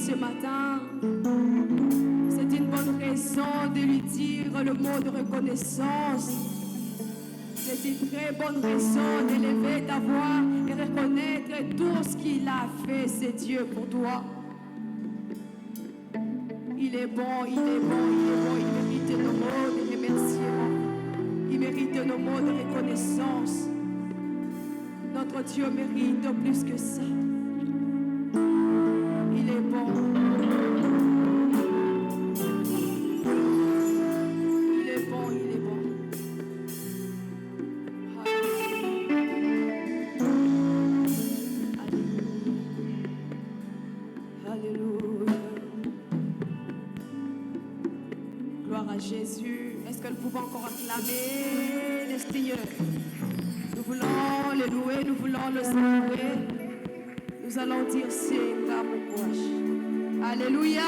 ce matin, c'est une bonne raison de lui dire le mot de reconnaissance. C'est une très bonne raison d'élever ta voix et reconnaître tout ce qu'il a fait, c'est Dieu pour toi. Il est bon, il est bon, il est bon, il mérite nos mots de remerciement. Il mérite nos mots de reconnaissance. Notre Dieu mérite plus que ça. Il est bon. Il est bon, il est bon. Alléluia. Gloire à Jésus. Est-ce que nous pouvons encore acclamer le Seigneur? Nous voulons le louer, nous voulons le célébrer. Nous allons dire c'est mon courage. Alléluia.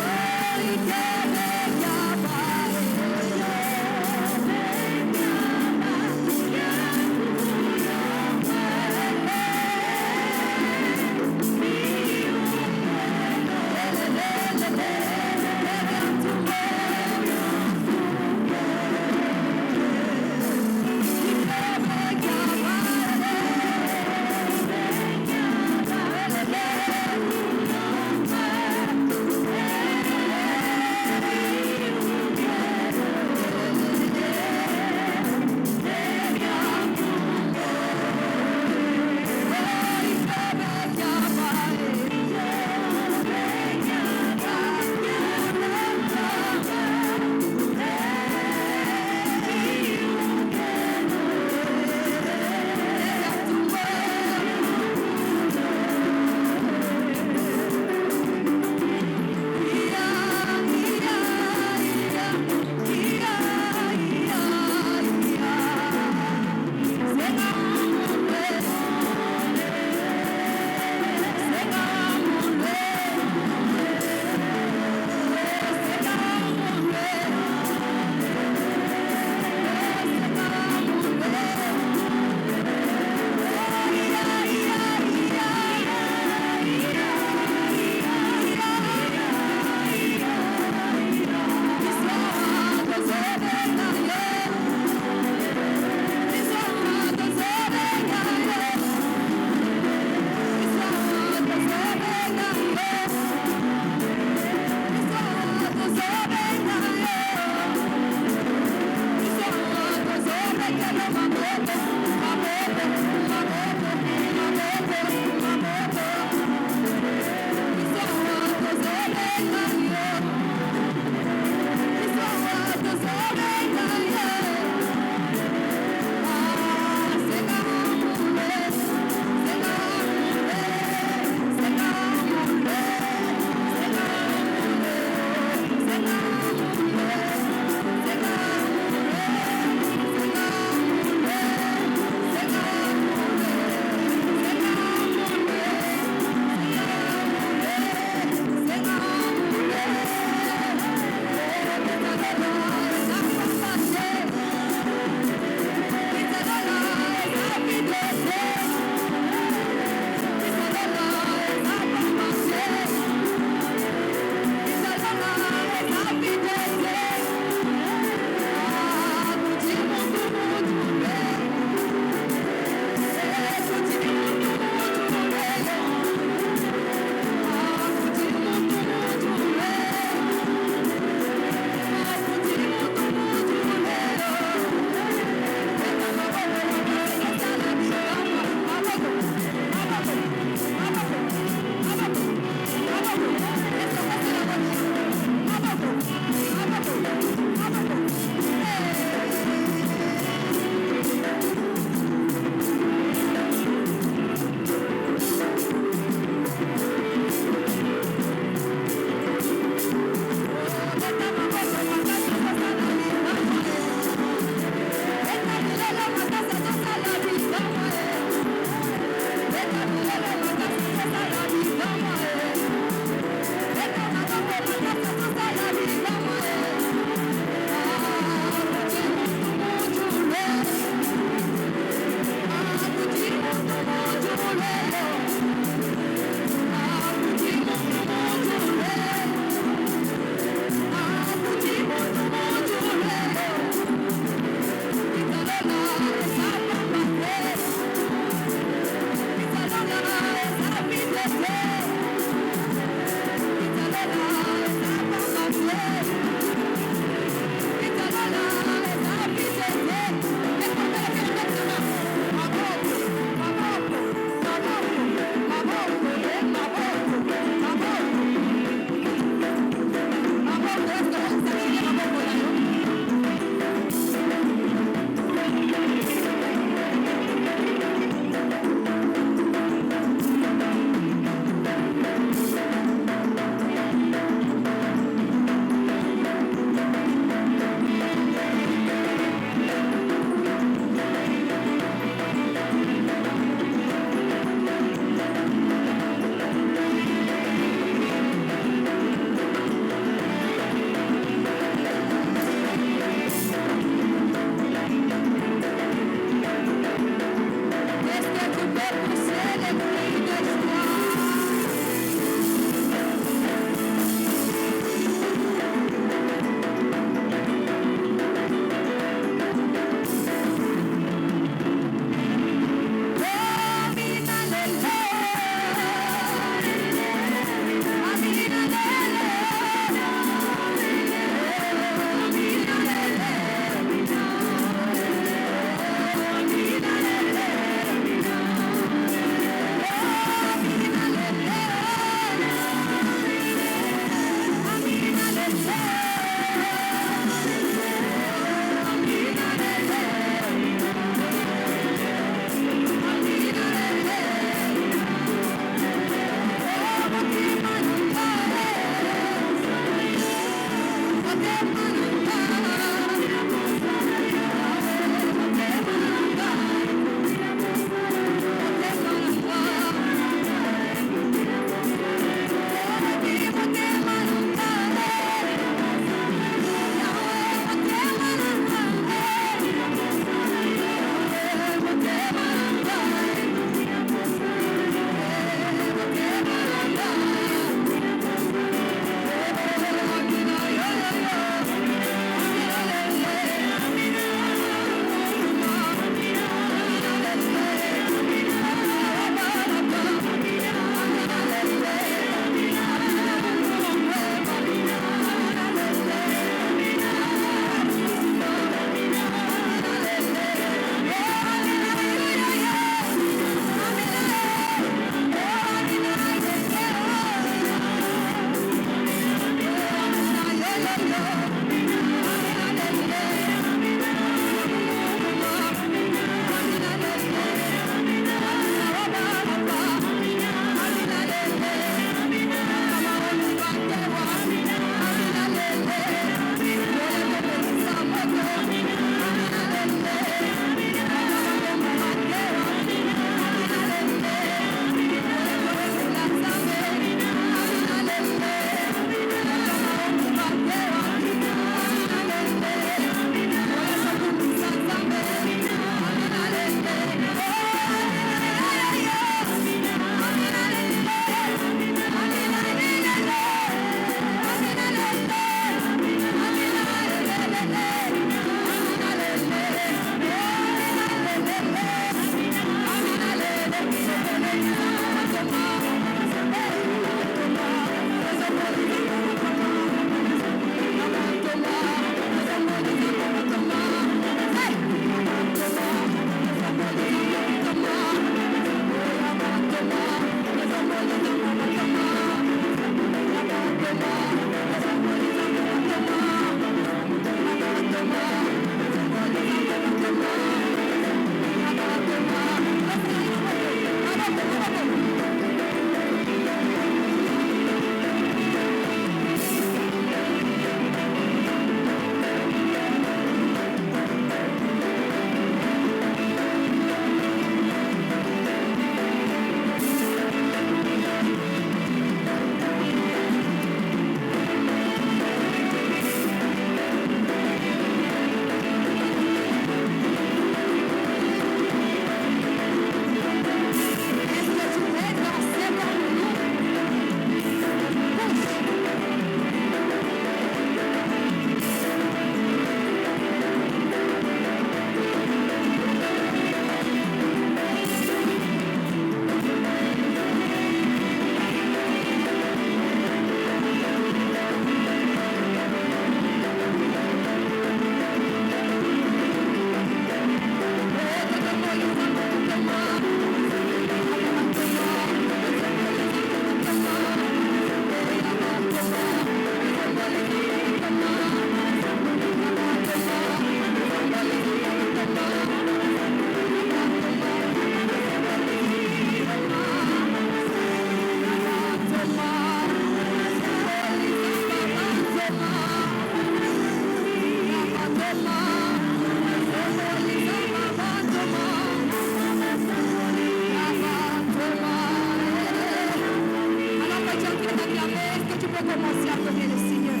commencer à adorer le Seigneur.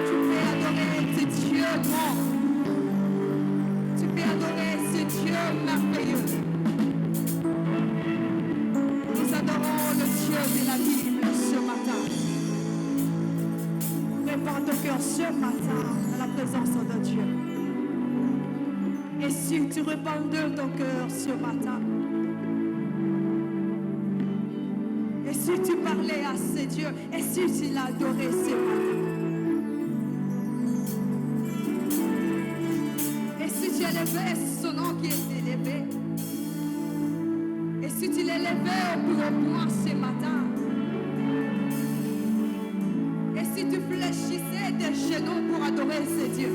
Tu peux adorer ce Dieu grand. Tu peux adorer ce Dieu merveilleux. Nous adorons le Dieu de la Bible ce matin. Prépare ton cœur ce matin dans la présence de Dieu. Et si tu répands de ton cœur ce matin, et si tu parlais à ce Dieu, et si tu l'adorais ce matin, et si tu élevais son nom qui est élevé, et si tu l'élevais au plus haut point ce matin, et si tu fléchissais tes genoux pour adorer ce Dieu,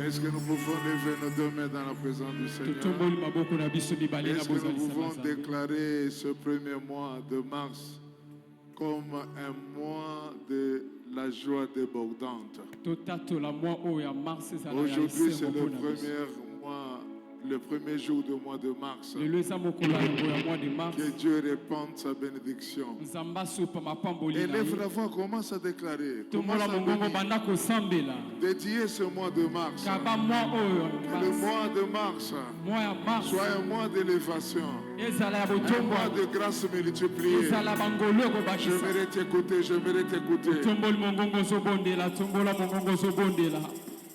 Est-ce que nous pouvons lever nos deux mains dans la présence du Seigneur? Est-ce que nous pouvons déclarer ce premier mois de mars comme un mois de la joie débordante? Aujourd'hui, c'est le premier jour du mois de mars. Que Dieu répande sa bénédiction. Élève la voix, commence à déclarer. Commence à bénir. Dédier ce mois de mars. Que le mois de mars soit un mois d'élévation. Un mois de grâce multipliée. J'aimerais t'écouter, j'aimerais t'écouter.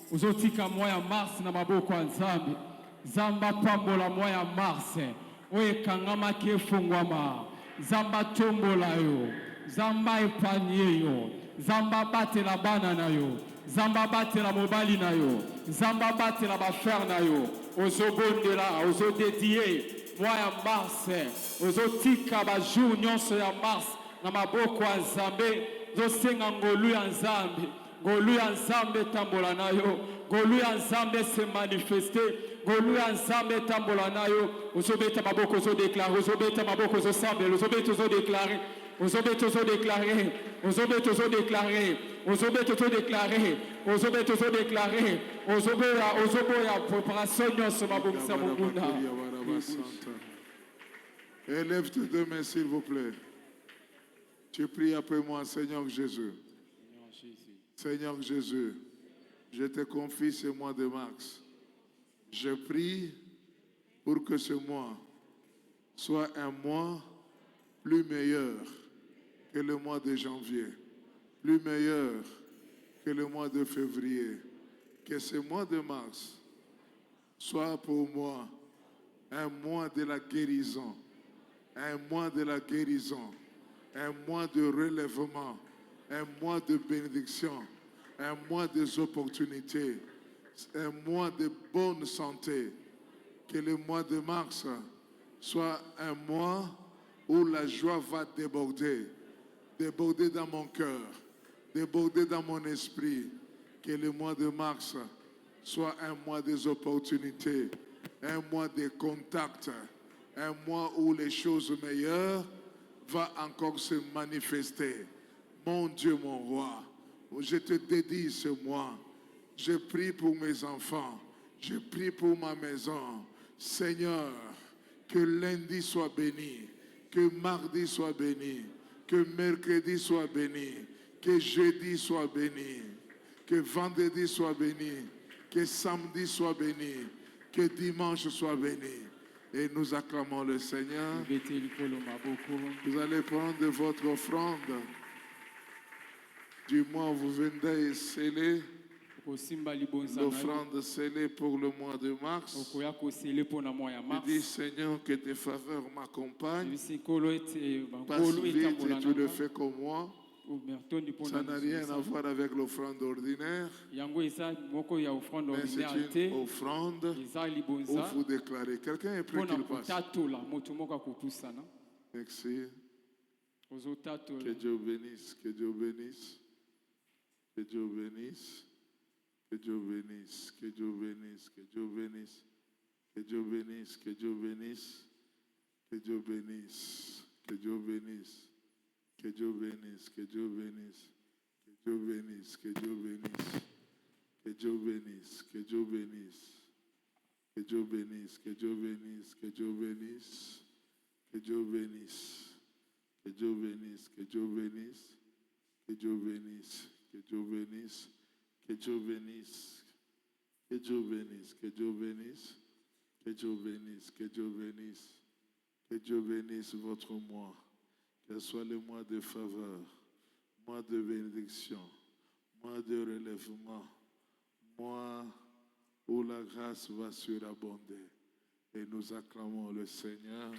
Uzotika moya mars na maboko ya Nzambe. Zamba pambola moya mars. Oye kangama kefungwama. Zamba tombola yo. Zamba epanye yo. Zamba bate la bana na yo. Zamba bate la mobali na yo. Zamba bate la bafer na yo. Ozobondela, ozodedie moya mars. Ozotika ba jour nyonso ya mars na maboko ya Nzambe. Zosenga ngolu ya Nzambe. Golu ya Nzambe tambola nayo, golu ya Nzambe se manifester, golu ya Nzambe tambola nayo. Ozobeta maboko zo déclarer, ozobeta maboko zo semble, ozobeta zo déclarer, ozobeta zo déclarer, ozobeta zo déclarer, ozobeta zo déclarer, ozobeta zo déclarer, ozoboya préparation nyonso mabongisa mobunda. Élève tes deux mains s'il vous plaît. Tu pries après moi, Seigneur Jésus. Seigneur Jésus, je te confie ce mois de mars. Je prie pour que ce mois soit un mois plus meilleur que le mois de janvier, plus meilleur que le mois de février. Que ce mois de mars soit pour moi un mois de la guérison, un mois de la guérison, un mois de relèvement, un mois de bénédiction, un mois des opportunités, un mois de bonne santé. Que le mois de mars soit un mois où la joie va déborder, déborder dans mon cœur, déborder dans mon esprit. Que le mois de mars soit un mois des opportunités, un mois de contacts, un mois où les choses meilleures vont encore se manifester. Mon Dieu, mon roi, je te dédie ce mois. Je prie pour mes enfants. Je prie pour ma maison. Seigneur, que lundi soit béni, que mardi soit béni, que mercredi soit béni, que jeudi soit béni, que vendredi soit béni, que samedi soit béni, que dimanche soit béni. Et nous acclamons le Seigneur. Vous allez prendre votre offrande du mois où vous venez sceller l'offrande scellée pour le mois de mars. Je dis, Seigneur, que tes faveurs m'accompagnent. Passe vite et tu le fais comme moi. Ça n'a rien à voir avec l'offrande ordinaire, mais c'est une offrande où vous déclarez. Quelqu'un est prêt qu'il passe? Merci. Que Dieu bénisse, que Dieu bénisse, que Dieu bénisse, que Dieu bénisse, que Dieu bénisse, que Dieu bénisse, que Dieu bénisse, que Dieu bénisse, que Dieu bénisse, que Dieu bénisse, que Dieu bénisse, que Dieu bénisse, que Dieu bénisse, que Dieu bénisse, que Dieu bénisse, que Dieu bénisse, que Dieu bénisse, que Dieu bénisse, que Dieu bénisse, que Dieu bénisse. Que Dieu bénisse, que Dieu bénisse, que Dieu bénisse, que Dieu bénisse, que Dieu bénisse, que Dieu bénisse, que Dieu bénisse, que Dieu bénisse, que Dieu bénisse, que Dieu bénisse votre mois, que ce soit le mois de faveur, mois de bénédiction, mois de relèvement, mois où la grâce va surabonder. Et nous acclamons le Seigneur.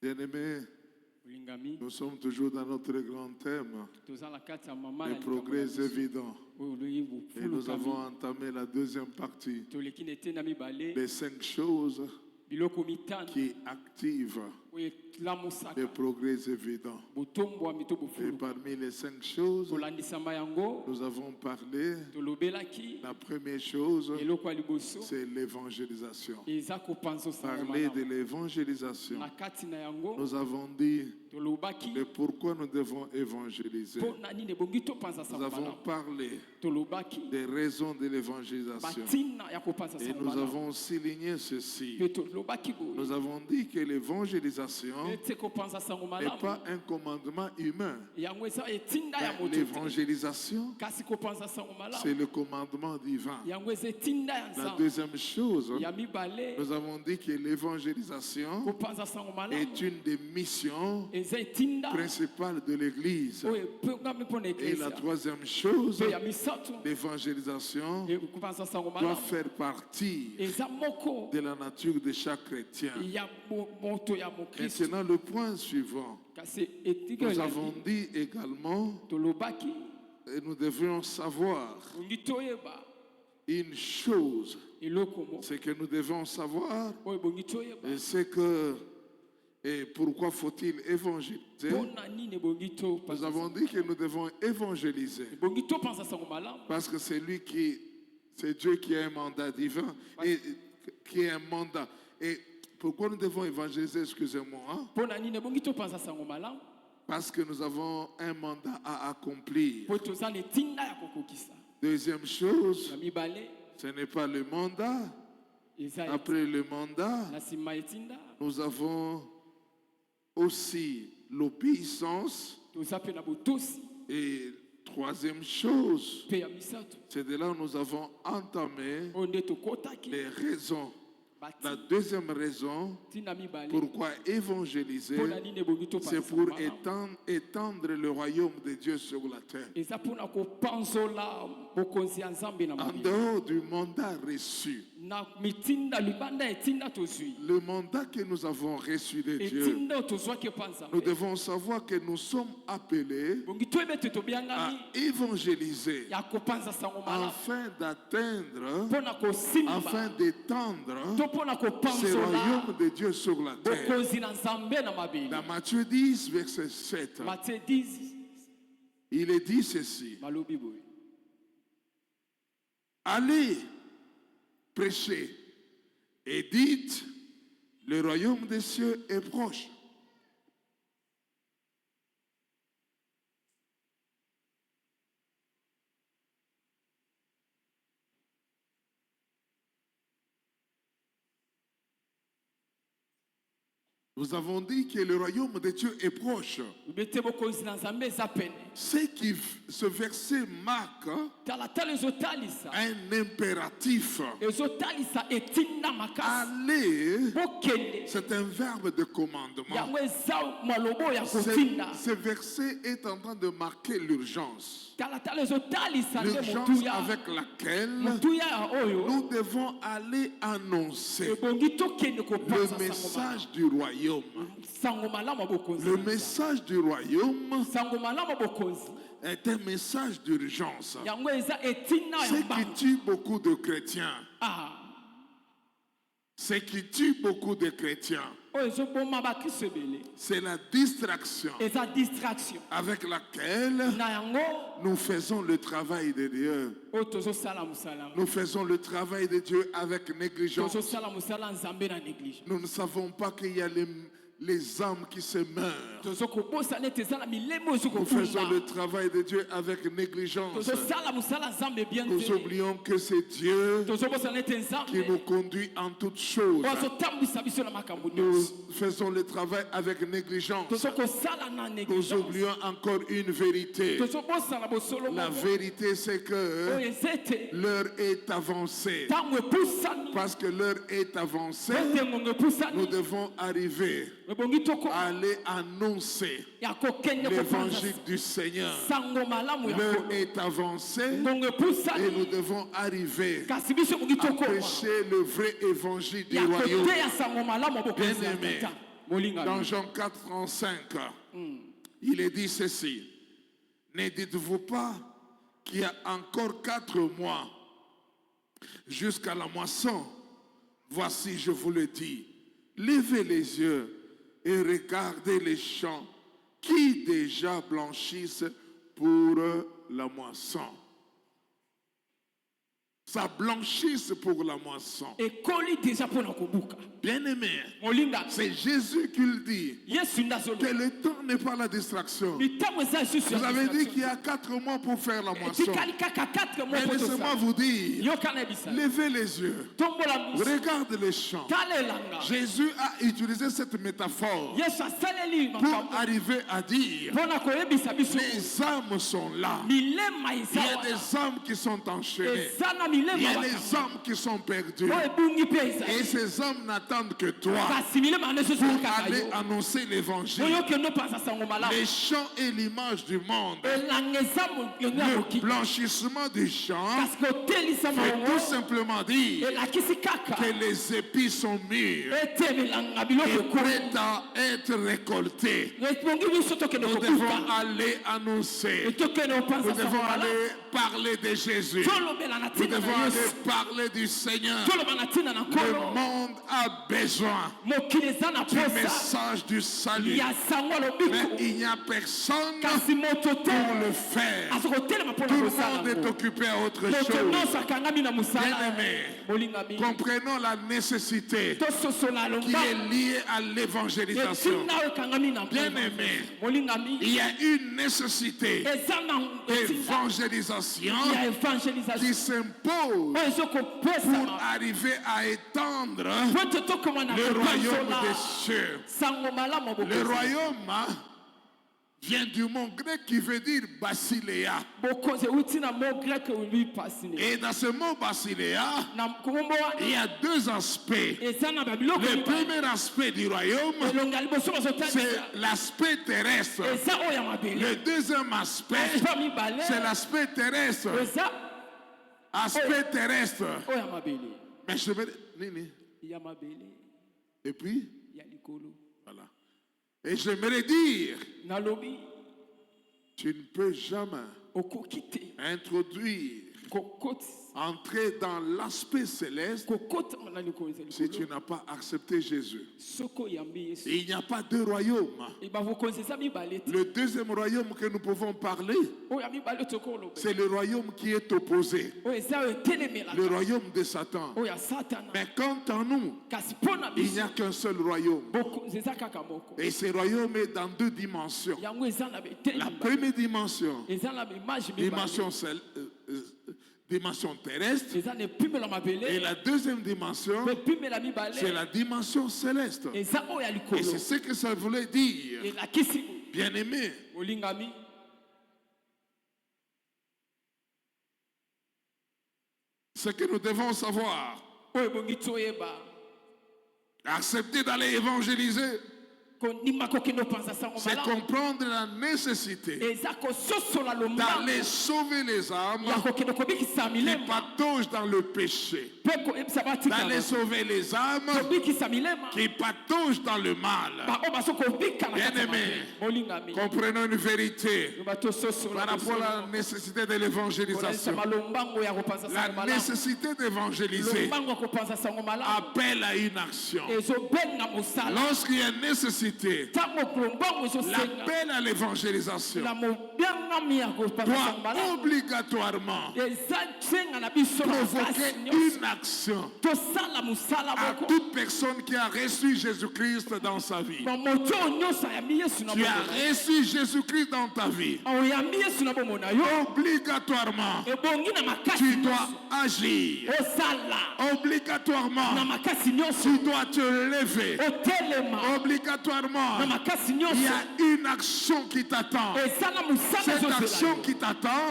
Bien-aimés, nous sommes toujours dans notre grand thème, les progrès évidents. Et nous avons entamé la deuxième partie, les 5 choses qui activent les progrès évidents. Et parmi les 5 choses, nous avons parlé, la première chose, c'est l'évangélisation. Parler de l'évangélisation. Nous avons dit de pourquoi nous devons évangéliser. Nous avons parlé des raisons de l'évangélisation. Et nous avons souligné ceci. Nous avons dit que l'évangélisation n'est pas un commandement humain. L'évangélisation, c'est le commandement divin. La deuxième chose, nous avons dit que l'évangélisation est une des missions principales de l'Église. Et la troisième chose, l'évangélisation doit faire partie de la nature de chaque chrétien. Maintenant, le point suivant, nous avons dit également, et nous devrions savoir une chose, c'est que nous devons savoir, c'est que, et pourquoi faut-il évangéliser? Nous avons dit que nous devons évangéliser, parce que c'est Dieu qui a un mandat divin, et qui a un mandat. Et pourquoi nous devons évangéliser, excusez-moi, parce que nous avons un mandat à accomplir. Deuxième chose, ce n'est pas le mandat. Après le mandat, nous avons aussi l'obéissance. Et troisième chose, c'est de là où nous avons entamé les raisons. La deuxième raison pourquoi évangéliser, c'est pour étendre le royaume de Dieu sur la terre. En dehors du mandat reçu, le mandat que nous avons reçu de Dieu, nous devons savoir que nous sommes appelés à évangéliser afin d'atteindre, afin d'étendre ce royaume de Dieu sur la terre. Dans Matthieu 10, verset 7, il est dit ceci: allez prêcher et dites, le royaume des cieux est proche. Nous avons dit que le royaume de Dieu est proche. Ce qui ce verset marque un impératif. Aller, c'est un verbe de commandement. Ce verset est en train de marquer l'urgence. L'urgence avec laquelle nous devons aller annoncer le message du royaume. Le message du royaume est un message d'urgence. Ce qui tue beaucoup de chrétiens. Ce qui tue beaucoup de chrétiens, c'est la distraction avec laquelle nous faisons le travail de Dieu. Nous faisons le travail de Dieu avec négligence. Nous ne savons pas qu'il y a les âmes qui se meurent. Nous faisons le travail de Dieu avec négligence. Nous oublions que c'est Dieu qui nous conduit en toutes choses. Nous faisons le travail avec négligence. Nous oublions encore une vérité. La vérité, c'est que l'heure est avancée. Parce que l'heure est avancée, nous devons arriver à aller annoncer l'évangile du Seigneur. L'heure est avancée et nous devons arriver à prêcher le vrai évangile du royaume. Bien-aimé, dans Jean 4, 35, il est dit ceci: ne dites-vous pas qu'il y a encore 4 mois jusqu'à la moisson? Voici, je vous le dis, levez les yeux et regardez les champs qui déjà blanchissent pour la moisson. Ça blanchisse pour la moisson. Bien-aimé, c'est Jésus qui le dit, que le temps n'est pas la distraction. Vous avez dit qu'il y a 4 mois pour faire la moisson. Mais laissez-moi vous dire, levez les yeux, regardez les champs. Jésus a utilisé cette métaphore pour arriver à dire, les âmes sont là. Il y a des âmes qui sont enchaînées. Il y a des âmes qui sont perdues. Et ces hommes n'attendent que toi pour aller annoncer l'évangile. Les champs est l'image du monde. Le blanchissement du champ veut tout simplement dire que les épis sont mûrs et prêts à être récoltés. Nous devons aller annoncer. Nous devons aller parler de Jésus. Nous devons aller parler du Seigneur. Le monde a besoin du message du salut. Mais il n'y a personne pour le faire. Tout le monde est occupé à autre chose. Bien-aimés, comprenons la nécessité qui est liée à l'évangélisation. Bien-aimés, il y a une nécessité d'évangélisation qui s'impose pour arriver à étendre le royaume des cieux. Le royaume vient du mot grec qui veut dire basileia. Et dans ce mot basileia, il y a 2 aspects. Le premier aspect du royaume, c'est l'aspect terrestre. Le deuxième aspect, c'est l'aspect terrestre. Aspect terrestre. Mais je me et puis, voilà. Et j'aimerais dire, tu ne peux jamais introduire, entrer dans l'aspect céleste si tu n'as pas accepté Jésus. Et il n'y a pas 2 royaumes. Le deuxième royaume que nous pouvons parler, c'est le royaume qui est opposé, le royaume de Satan. Mais quant à nous, il n'y a qu'un seul royaume. Et ce royaume est dans 2 dimensions. La première dimension, dimension terrestre, et la deuxième dimension, c'est la dimension céleste. Et c'est ce que ça voulait dire. Bien-aimé, ce que nous devons savoir, accepter d'aller évangéliser, C'est comprendre la nécessité d'aller sauver les âmes qui pataugent dans le péché, d'aller sauver les âmes qui pataugent dans le mal. Bien-aimés, comprenons une vérité par rapport à la nécessité de l'évangélisation. La nécessité d'évangéliser appelle à une action. Lorsqu'il y a nécessité, l'appel à l'évangélisation doit obligatoirement provoquer une action à toute personne qui a reçu Jésus-Christ dans sa vie. Tu as reçu Jésus-Christ dans ta vie. Obligatoirement, tu dois agir. Obligatoirement, tu dois te lever. Obligatoirement, il y a une action qui t'attend. Cette action qui t'attend,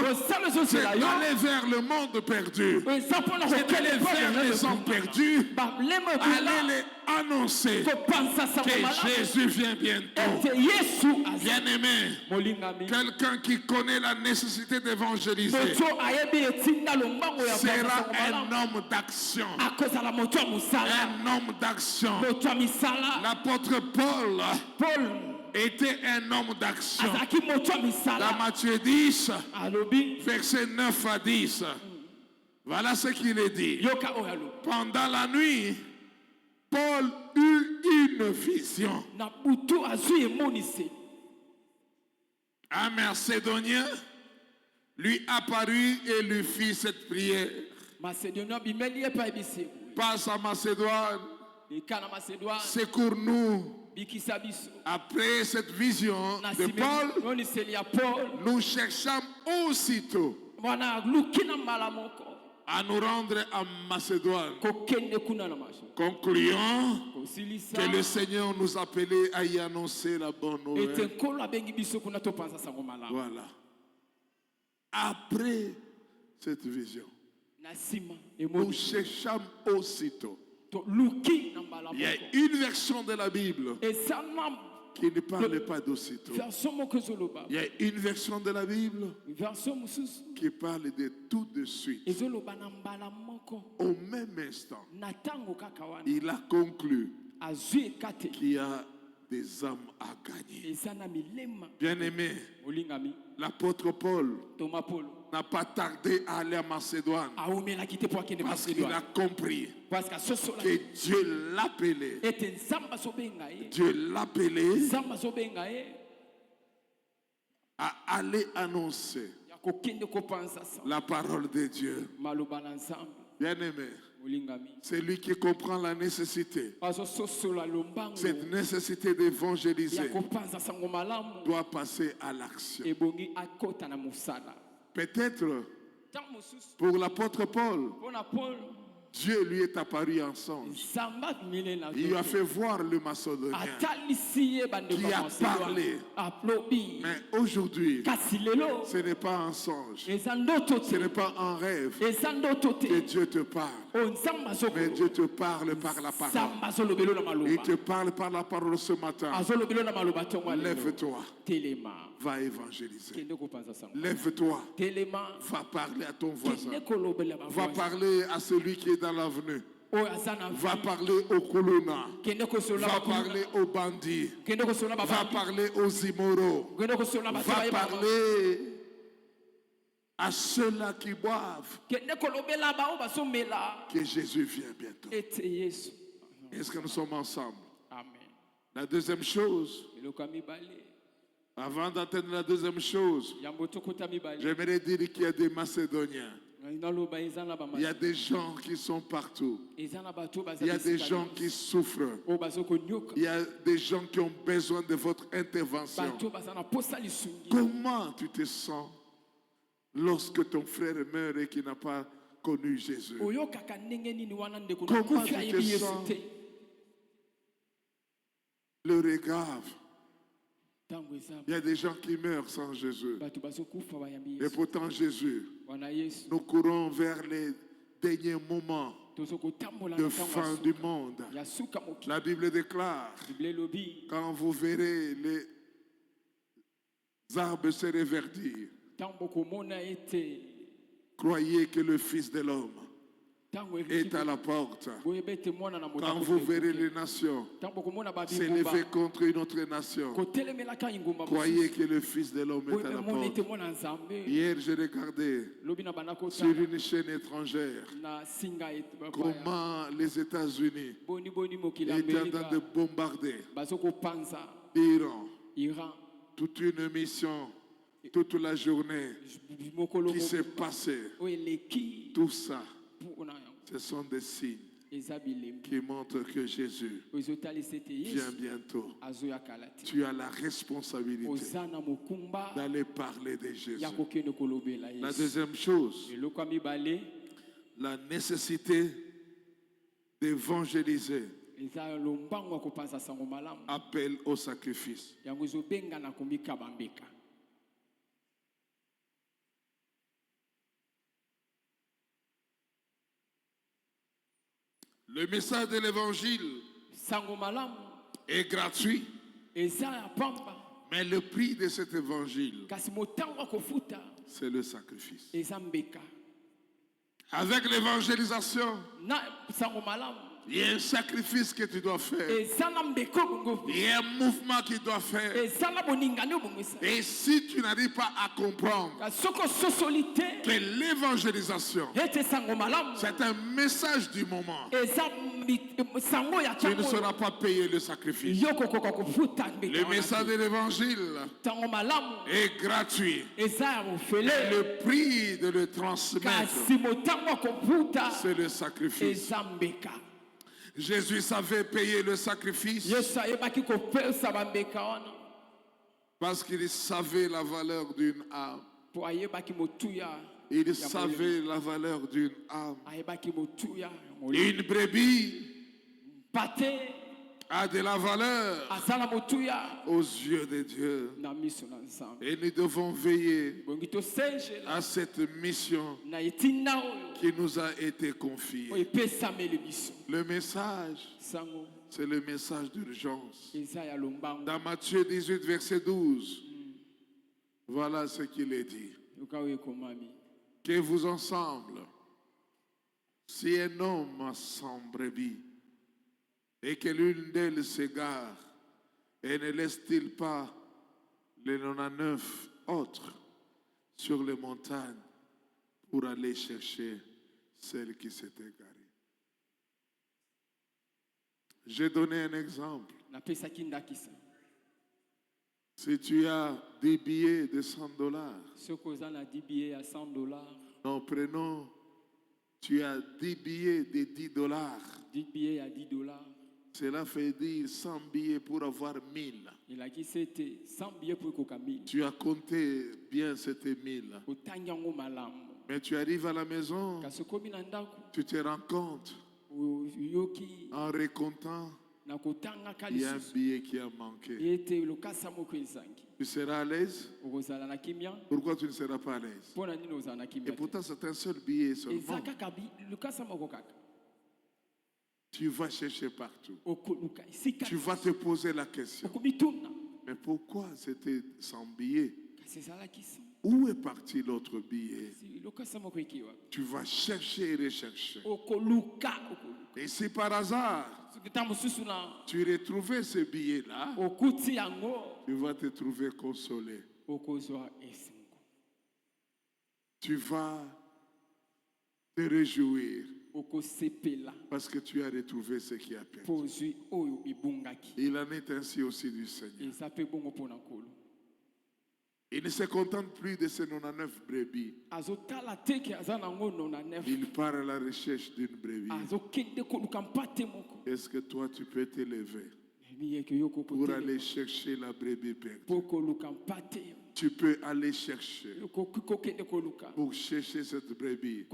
c'est d'aller vers le monde perdu. C'est d'aller vers les hommes perdus. Aller les annoncer que Jésus vient bientôt. Bien-aimé, quelqu'un qui connaît la nécessité d'évangéliser sera un homme d'action. Un homme d'action. L'apôtre Paul était un homme d'action. Dans Matthieu 10, verset 9 à 10, voilà ce qu'il est dit. Pendant la nuit, Paul eut une vision. Un Macédonien lui apparut et lui fit cette prière. Passe à Macédoine, secours-nous. Après cette vision de Paul, nous cherchons aussitôt à nous rendre à Macédoine, concluant que le Seigneur nous appelait à y annoncer la bonne nouvelle. Voilà. Après cette vision, nous cherchons aussitôt. Il y a une version de la Bible qui ne parle pas d'aussitôt. Il y a une version de la Bible qui parle de tout de suite. Au même instant, il a conclu qu'il y a des âmes à gagner. Bien-aimé, l'apôtre Paul n'a pas tardé à aller à Macédoine parce qu'il a compris que Dieu l'appelait. Dieu l'appelait à aller annoncer la parole de Dieu. Bien-aimé, celui qui comprend la nécessité, cette nécessité d'évangéliser, doit passer à l'action. Peut-être pour l'apôtre Paul, Dieu lui est apparu en songe. Il lui a fait voir le Macédonien qui a parlé. Mais aujourd'hui, ce n'est pas un songe, ce n'est pas un rêve que Dieu te parle. Mais Dieu te parle par la parole. Il te parle par la parole ce matin. Lève-toi, va évangéliser. Lève-toi, va parler à ton voisin. Va parler à celui qui est dans l'avenue. Va parler aux colonna. Va parler aux bandits. Va parler aux immoraux. Va parler à ceux-là qui boivent que Jésus vient bientôt. Est-ce que nous sommes ensemble? La deuxième chose, avant d'entendre la deuxième chose, j'aimerais dire qu'il y a des Macédoniens. Il y a des gens qui sont partout. Il y a des gens qui souffrent. Il y a des gens qui ont besoin de votre intervention. Comment tu te sens lorsque ton frère meurt et qu'il n'a pas connu Jésus? Comment tu te sens? Le regard. Il y a des gens qui meurent sans Jésus. Et pourtant Jésus, nous courons vers les derniers moments de fin du monde. La Bible déclare, quand vous verrez les arbres se reverdir, croyez que le Fils de l'homme est à la porte. Quand vous verrez les nations s'élever contre une autre nation, croyez que le Fils de l'homme est à la porte. Hier, j'ai regardé sur une chaîne étrangère comment les États-Unis étaient en train de bombarder l'Iran. Toute une mission, toute la journée qui s'est passée. Tout ça, ce sont des signes qui montrent que Jésus vient bientôt. Tu as la responsabilité d'aller parler de Jésus. La deuxième chose, la nécessité d'évangéliser appelle au sacrifice. Le message de l'évangile est gratuit, mais le prix de cet évangile, c'est le sacrifice. Avec l'évangélisation, il y a un sacrifice que tu dois faire. Il y a un mouvement que tu dois faire. Et si tu n'arrives pas à comprendre que l'évangélisation, c'est un message du moment, tu ne sauras pas payer le sacrifice. Le message de l'évangile est gratuit. Et le prix de le transmettre, c'est le sacrifice. Jésus savait payer le sacrifice parce qu'il savait la valeur d'une âme. Il savait la valeur d'une âme. Une brebis a de la valeur aux yeux de Dieu. Et nous devons veiller à cette mission qui nous a été confiée. Le message, c'est le message d'urgence. Dans Matthieu 18, verset 12, voilà ce qu'il est dit. Que vous ensemble, si un homme sans brebis, et que l'une d'elles s'égare, et ne laisse-t-il pas les 99 autres sur les montagnes pour aller chercher celle qui s'est égarée? J'ai donné un exemple. Si tu as des billets de $100, non, prenons, tu as 10 billets de $10. Cela fait dire 100 billets pour avoir 1000. Tu as compté bien c'était 1000. Mais tu arrives à la maison, tu te rends compte, en recomptant, il y a un billet qui a manqué. Tu seras à l'aise? Pourquoi tu ne seras pas à l'aise? Et pourtant c'est un seul billet seulement. Tu vas chercher partout. Tu vas te poser la question. Mais pourquoi c'était 100 billets? Où est parti l'autre billet? Tu vas chercher et rechercher. Et si par hasard, tu retrouves ce billet-là, tu vas te trouver consolé. Tu vas te réjouir. Parce que tu as retrouvé ce qui a perdu. Il en est ainsi aussi du Seigneur. Il ne se contente plus de ces 99 brebis. Il part à la recherche d'une brebis. Est-ce que toi tu peux t'élever pour aller chercher la brebis perdue? Tu peux aller chercher pour chercher cette brebis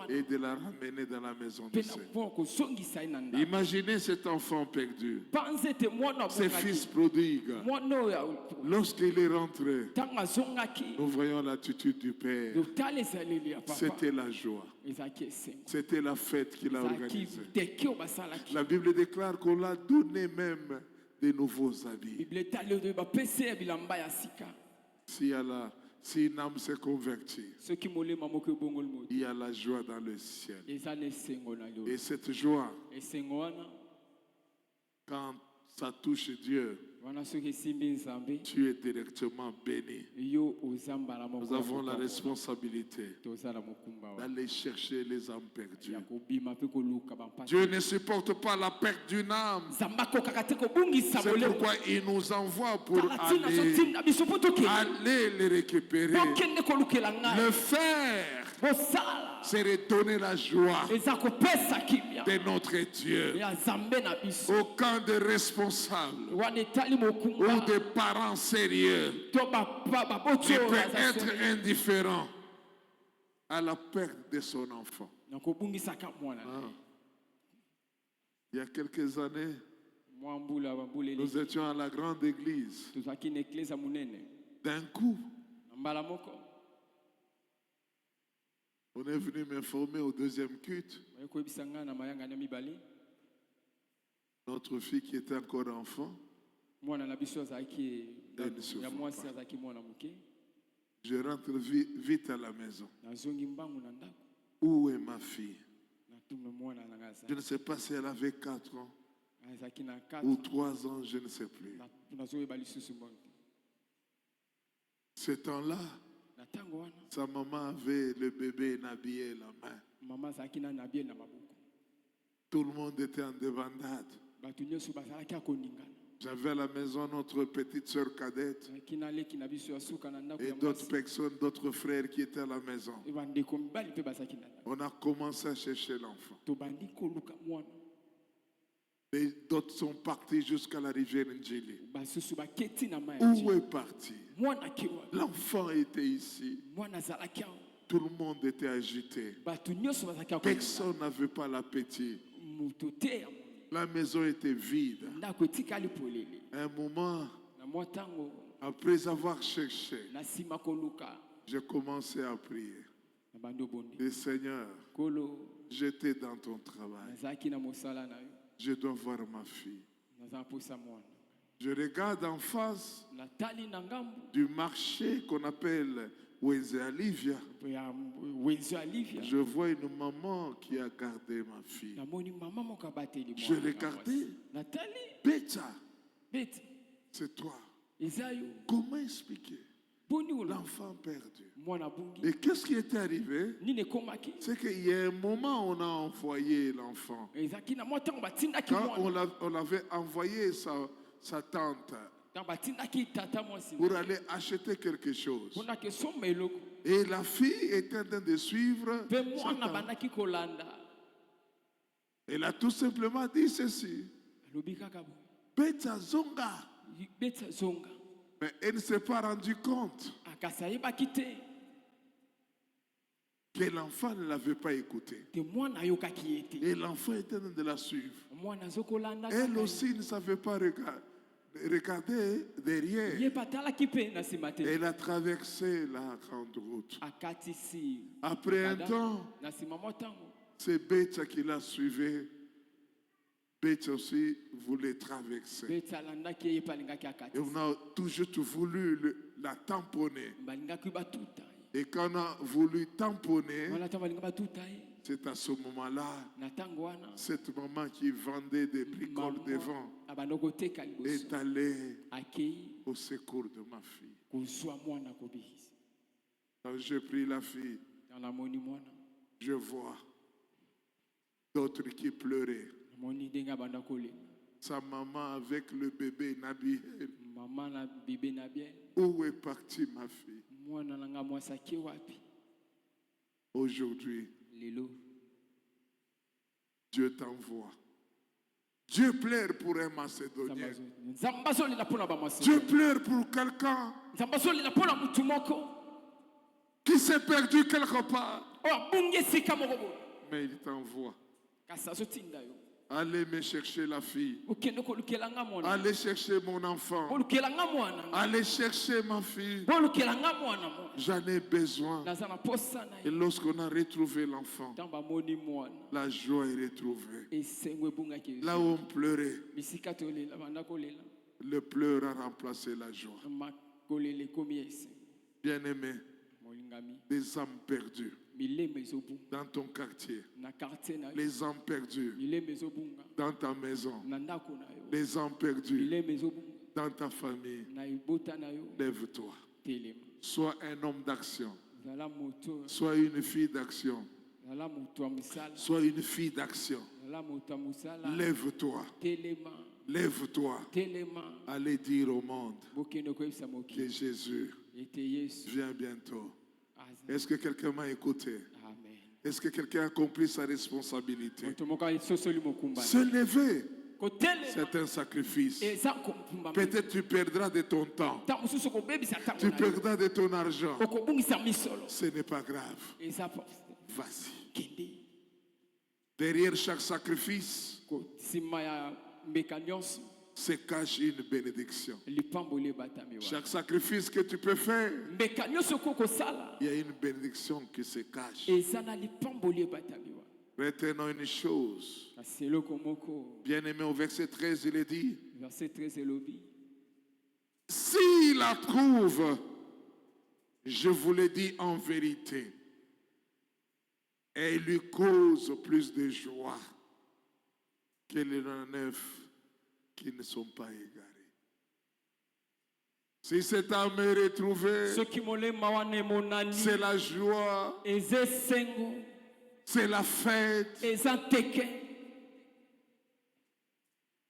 et de la ramener dans la maison du Seigneur. Imaginez cet enfant perdu, ce fils prodigue. Lorsqu'il est rentré, nous voyons l'attitude du Père. C'était la joie. C'était la fête qu'il a organisée. La La Bible déclare qu'on l'a donné même de nouveaux habits. Si une âme s'est convertie, il y a la joie dans le ciel. Et cette joie, quand ça touche Dieu, tu es directement béni. Nous avons la responsabilité d'aller chercher les âmes perdues. Dieu ne supporte pas la perte d'une âme. C'est pourquoi il nous envoie pour aller les récupérer. Le faire, c'est redonner la joie de notre Dieu. Aucun des responsables ou des parents sérieux ne peut être indifférent à la perte de son enfant. Il y a quelques années, nous étions à la grande église. D'un coup, on est venu m'informer au deuxième culte. Notre fille qui était encore enfant, je rentre vite à la maison. Où est ma fille? Je ne sais pas si elle avait 4 ans ou 3 ans, je ne sais plus. Ce temps-là, sa maman avait le bébé Nabié à la main. Tout le monde était en débandade. J'avais à la maison notre petite sœur cadette et d'autres personnes, d'autres frères qui étaient à la maison. On a commencé à chercher l'enfant. Et d'autres sont partis jusqu'à la rivière Ndjili. Où est parti? L'enfant était ici. Tout le monde était agité. Personne n'avait pas l'appétit. La maison était vide. Un moment, après avoir cherché, j'ai commencé à prier. Et Seigneur, j'étais dans ton travail. Je dois voir ma fille. Je regarde en face du marché qu'on appelle Wenze Alivia. Je vois une maman qui a gardé ma fille. Je regardais. Beta, c'est toi. Comment expliquer l'enfant perdu? Et qu'est-ce qui était arrivé? C'est qu'il y a un moment où on a envoyé l'enfant. Quand on avait envoyé sa tante pour aller acheter quelque chose. Et la fille était en train de suivre. Elle a tout simplement dit ceci. Beta Zonga. Mais elle ne s'est pas rendu compte que l'enfant ne l'avait pas écouté. Et l'enfant était en train de la suivre. Elle aussi ne savait pas regarder derrière. Elle a traversé la grande route. Après un temps, c'est Beta qui l'a suivi. Beta aussi voulait traverser. Et on a toujours voulu la tamponner. Et quand on a voulu tamponner, c'est à ce moment-là, cette maman qui vendait des bricoles devant est allée au secours de ma fille. Quand j'ai pris la fille, je vois d'autres qui pleuraient. Sa maman avec le bébé Nabiel. Où est partie ma fille? Aujourd'hui, Dieu t'envoie. Dieu pleure pour un Macédonien. Dieu pleure pour quelqu'un qui s'est perdu quelque part. Mais il t'envoie Allez me chercher la fille. Allez chercher mon enfant. Allez chercher ma fille. J'en ai besoin. Et lorsqu'on a retrouvé l'enfant, la joie est retrouvée. Là où on pleurait, le pleur a remplacé la joie. Bien-aimé, des âmes perdues dans ton quartier, les âmes perdues dans ta maison, les âmes perdues dans ta famille, lève-toi. Sois un homme d'action. Sois une fille d'action. Sois une fille d'action. Lève-toi. Lève-toi. Allez dire au monde que Jésus vient bientôt. Est-ce que quelqu'un m'a écouté? Est-ce que quelqu'un a accompli sa responsabilité? Se lever, c'est un sacrifice. Peut-être tu perdras de ton temps. Tu perdras de ton argent. Ce n'est pas grave. Vas-y. Derrière chaque sacrifice se cache une bénédiction. Chaque sacrifice que tu peux faire, il y a une bénédiction qui se cache. Retenons une chose. Bien aimé, au verset 13, il est dit, s'il approuve, je vous le dis en vérité, et il lui cause plus de joie que les 9 qui ne sont pas égarés. Si cette âme est retrouvée, c'est la joie, c'est la fête.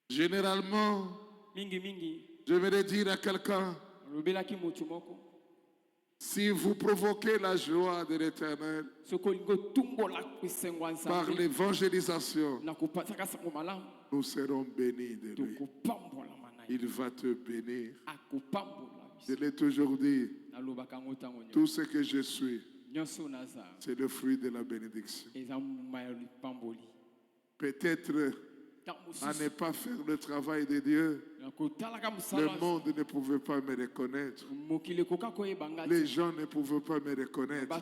Généralement, je vais dire à quelqu'un, si vous provoquez la joie de l'Éternel par l'évangélisation, nous serons bénis de lui. Il va te bénir. Je l'ai toujours dit, tout ce que je suis, c'est le fruit de la bénédiction. Peut-être à ne pas faire le travail de Dieu, le monde ne pouvait pas me reconnaître. Les gens ne pouvaient pas me reconnaître.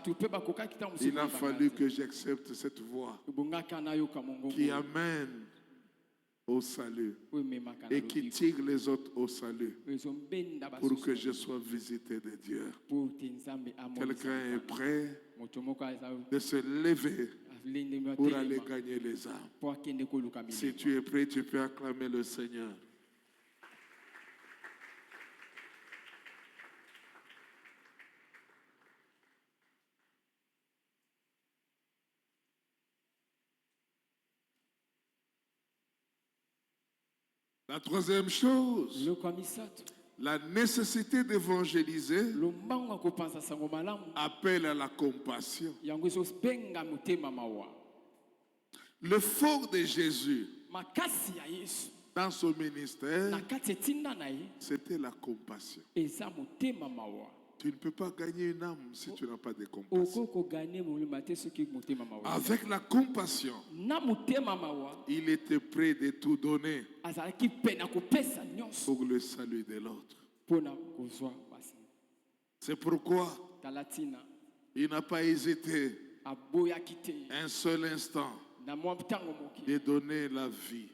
Il a fallu que j'accepte cette voie qui amène au salut et qui tire les autres au salut pour que je sois visité de Dieu. Quelqu'un est prêt de se lever pour aller gagner les âmes. Si tu es prêt, tu peux acclamer le Seigneur. La troisième chose, la nécessité d'évangéliser appelle à la compassion. Le fort de Jésus dans son ministère, c'était la compassion. Tu ne peux pas gagner une âme si tu n'as pas de compassion. Avec la compassion, il était prêt de tout donner pour le salut de l'autre. C'est pourquoi il n'a pas hésité un seul instant de donner la vie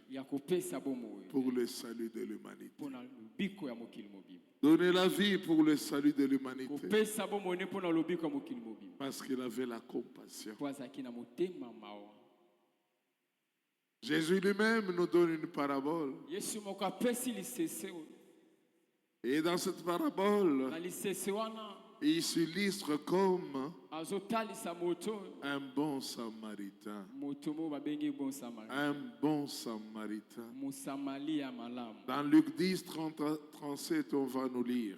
pour le salut de l'humanité. Donner la vie pour le salut de l'humanité. Parce qu'il avait la compassion. Jésus lui-même nous donne une parabole. Et dans cette parabole, il s'illustre comme un bon samaritain. Un bon samaritain. Dans Luc 10, 37, on va nous lire.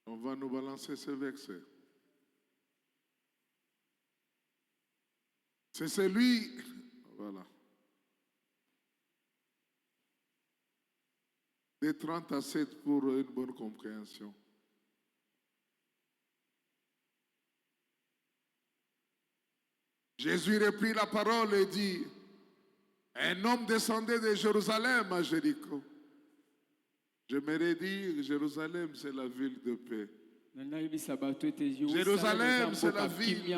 On va nous balancer ce verset. C'est celui, voilà, de 30 à 7 pour une bonne compréhension. compréhension. Jésus reprit la parole et dit, un homme descendait de Jérusalem à Jéricho. J'aimerais dire, Jérusalem, c'est la ville de paix. Jérusalem, c'est la ville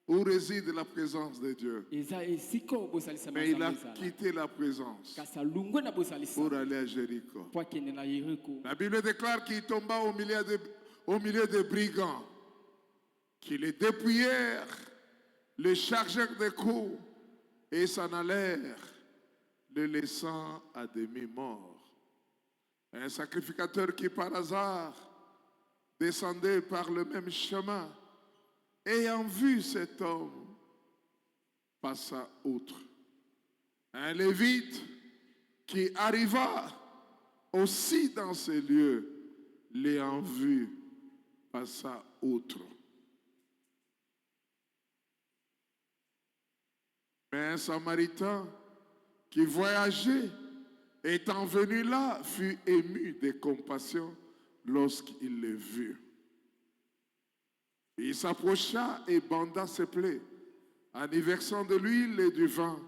où réside la présence de Dieu. Mais il a quitté la présence pour aller à Jéricho. La Bible déclare qu'il tomba au milieu des brigands, qui les dépouillèrent, les chargèrent de coups et s'en allèrent, le laissant à demi-mort. Un sacrificateur qui par hasard descendait par le même chemin, ayant vu cet homme, passa outre. Un lévite qui arriva aussi dans ces lieux, l'ayant vu, passa outre. Mais un Samaritain qui voyageait, étant venu là, fut ému de compassion lorsqu'il le vit. Il s'approcha et banda ses plaies, en y versant de l'huile et du vin.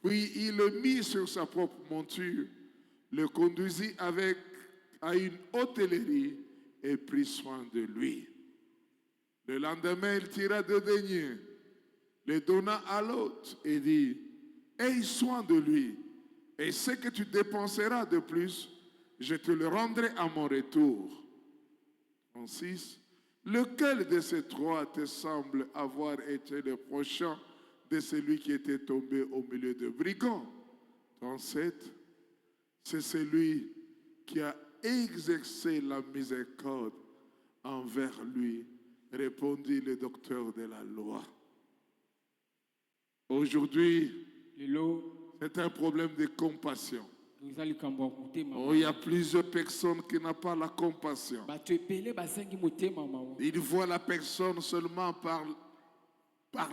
Puis il le mit sur sa propre monture, le conduisit à une hôtellerie et prit soin de lui. Le lendemain, il tira 2 deniers, les donna à l'hôte et dit, aie soin de lui, et ce que tu dépenseras de plus, je te le rendrai à mon retour. 36. Lequel de ces 3 te semble avoir été le prochain de celui qui était tombé au milieu de brigands? 37. C'est celui qui a exercé la miséricorde envers lui, répondit le docteur de la loi. Aujourd'hui, c'est un problème de compassion. Oh, il y a plusieurs personnes qui n'ont pas la compassion. Ils voient la personne seulement par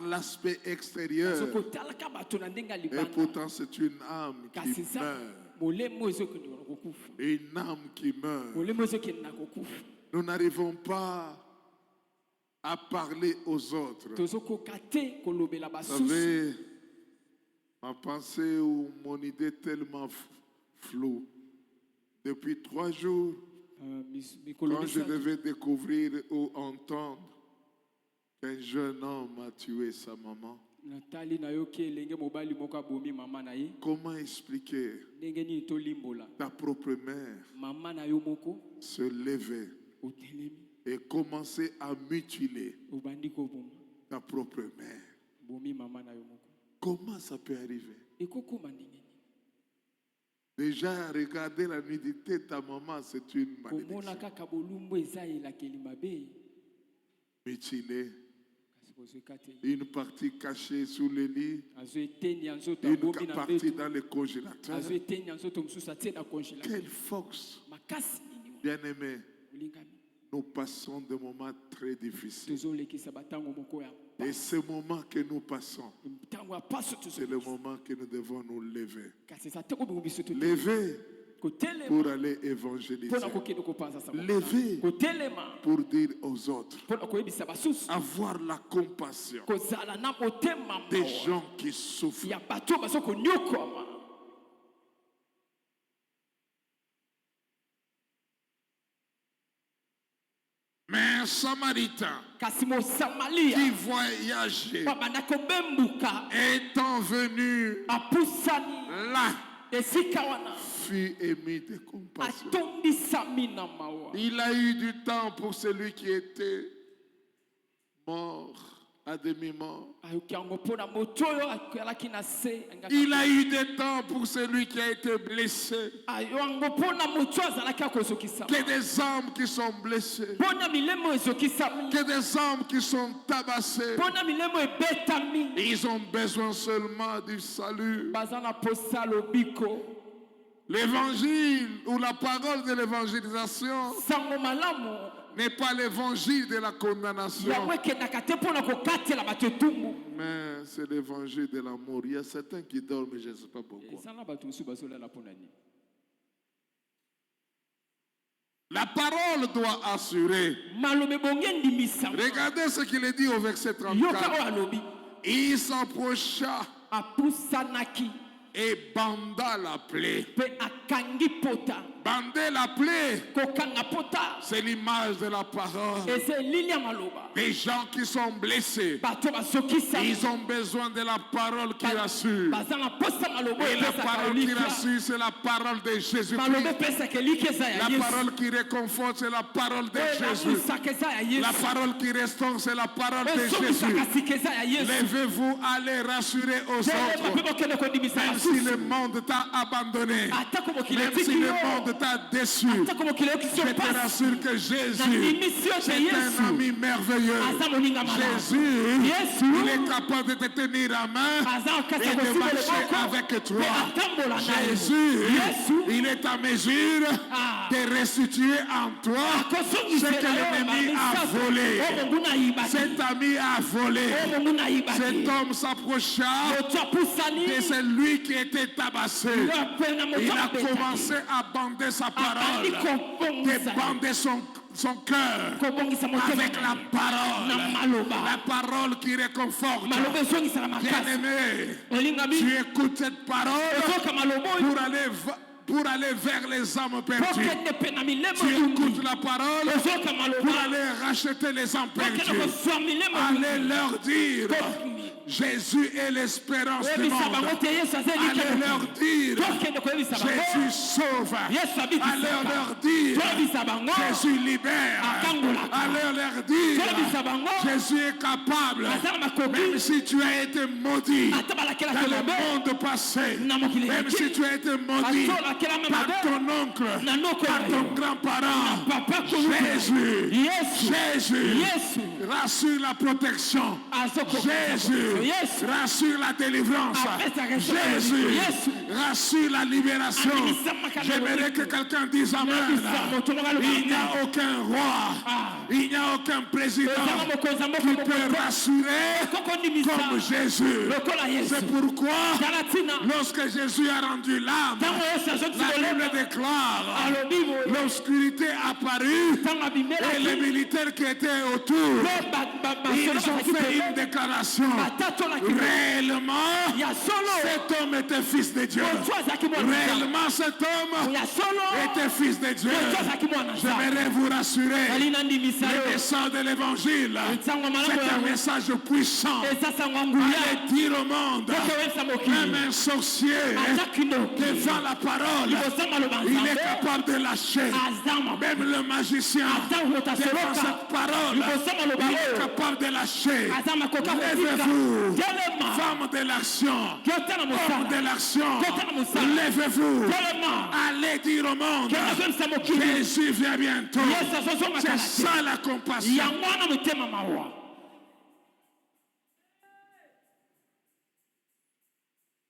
l'aspect extérieur. Et pourtant, c'est une âme qui meurt. Une âme qui meurt. Nous n'arrivons pas à parler aux autres. Vous savez, ma pensée ou mon idée est tellement floue. Depuis 3 jours, quand je devais découvrir ou entendre qu'un jeune homme a tué sa maman, comment expliquer ta propre mère se lever et commencer à mutiler ta propre mère? Comment ça peut arriver? Déjà, regarder la nudité de ta maman, c'est une malédiction. Mutilée, une partie cachée sous le lit, une partie dans le congélateur. Quelle force! Bien-aimés, nous passons des moments très difficiles. Et ce moment que nous passons, c'est le moment que nous devons nous lever. Lever pour aller évangéliser. Lever pour dire aux autres. Avoir la compassion des gens qui souffrent. Mais un Samaritain qui voyageait, étant venu là, fut ému de compassion. Il a eu du temps pour celui qui était mort, à demi-mort. Il a eu du temps pour celui qui a été blessé. Que des âmes qui sont blessées. Que des âmes qui sont tabassées. Ils ont besoin seulement du salut. L'évangile ou la parole de l'évangélisation n'est pas l'évangile de la condamnation, mais c'est l'évangile de l'amour. Il y a certains qui dorment, mais je ne sais pas pourquoi. La parole doit assurer. malobe bonge ndimisanga Regardez ce qu'il est dit au verset yoka 34. oyo alobi Il s'approcha apusanaki et banda la plaie. mpe akangi pota Bander la plaie, kokanga pota c'est l'image de la parole. eza elili ya maloba Des gens qui sont blessés, bato bazokisa ils ont besoin de la parole qui rassure. baza na posa maloba Et la epesaka parole qui elikya rassure, c'est la parole de Jésus-Christ. maloba epesaka elikya eza ya La yesu parole qui réconforte, c'est la parole de oyo Jésus. elamusaka eza ya La yesu parole qui restaure, c'est la parole de Jésus. esomisaka sika eza ya yesu Levez-vous, allez rassurer aux telema mpe autres. bokende kondimisa Même si le basusu monde t'a abandonné, atako mokili même si etiki le yo monde t'a déçu, atako mokili eyokisi je yo te pasi rassure que Jésus, nandimisi yo te c'est un yesu ami merveilleux. aza moninga malamu Jésus, yesu il est capable de te tenir à main aza okasi ya et de kosimba marcher leboko avec mpe toi. atambola na yo Jésus, yesu il est à mesure Ah. de restituer en toi ce akosongisela que yo l'ennemi a bamisato volé. oyo mongu nayibaki Cet ami a volé. oyo mongu nayibaki Cet homme s'approcha moto apusani et c'est lui qui était tabassé. yo apena moto Il a abetaki commencé à bander sa abandi parole, kobongisa de bander son cœur kobongisa motema avec la parole. na maloba La parole qui réconforte. maloba ezongisaka makasi Bien-aimé, olingami tu écoutes cette parole ozoka maloba oyo pour aller vers les âmes perdues. pokende pe na milemo Tu yungi écoutes la parole ozoka pour maloba aller racheter les âmes pokende perdues. kozwa milemo Allez leur dire, Jésus est l'espérance du oyebisa bango monde. te yesu aza Allez leur dire, tokende koyebisa bango Jésus sauve. yesu Allez abikisaka leur dire, toyebisa bango Jésus libère. Akangolaka. Allez leur dire, toyebisa bango Jésus est capable. aza na makoki Même si tu as été maudit ata dans balakelaki le mabe monde passé, na mokili même si eleki tu as été maudit azolakelami par mabe ton oncle, na noko par na ton yo grand-parent, papa koluka Jésus, yesu Jésus, yesu rassure la protection. Jésus, yesu rassure la délivrance. Jésus, rassure la libération. J'aimerais que quelqu'un dise Amen. Il n'y a aucun roi, il n'y a aucun président qui peut rassurer comme Jésus. C'est pourquoi, lorsque Jésus a rendu l'âme, la Bible déclare, l'obscurité apparut et les militaires qui étaient autour, ils ont fait une déclaration. Réellement, cet homme était fils de Dieu. Réellement, cet homme était fils de Dieu. J'aimerais vous rassurer, le message de l'évangile, c'est un message puissant. Allez dire au monde, même un sorcier devant la parole, il est capable de lâcher. Même le magicien devant cette parole, il est capable de lâcher. Levez-vous, femme de l'action, homme de l'action, levez-vous, allez dire au monde, Jésus vient bientôt. C'est ça la compassion.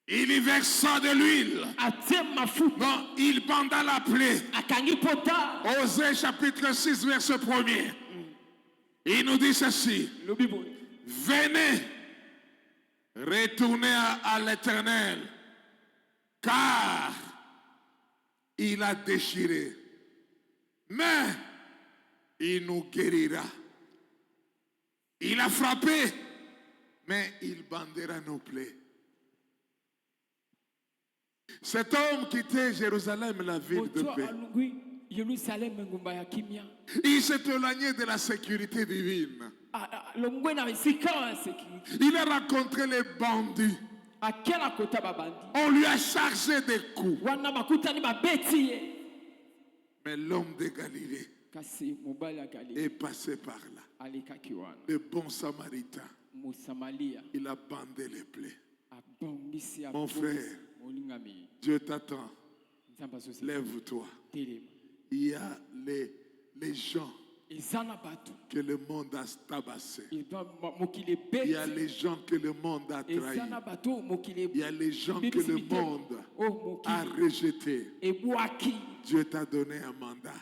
Il y versa de l'huile. Bon, il banda la plaie. Osée chapitre 6 verset 1er. Il nous dit ceci. Venez, retournez à l'Éternel, car il a déchiré, mais il nous guérira. Il a frappé, mais il bandera nos plaies. Cet homme quittait Jérusalem, la ville de paix. Il s'est éloigné de la sécurité divine. Il a rencontré les bandits. On lui a chargé des coups. Mais l'homme de Galilée est passé par là. Le bon samaritain. Il a bandé les plaies. Mon frère, Dieu t'attend. Lève-toi. Il y a les gens que le monde a tabassés. Il y a les gens que le monde a trahis. Il y a les gens que le monde a rejetés. Dieu t'a donné un mandat.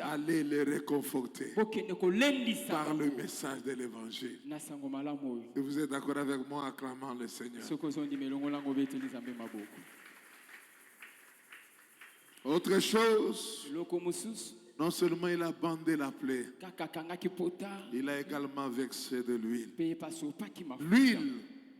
Allez les réconforter par le message de l'évangile. Si vous êtes d'accord avec moi, acclamant le Seigneur. Autre chose, eloko mosusu non seulement il a bandé la plaie, kaka akangaki pota il a également versé de l'huile. mpe epasopaki L'huile,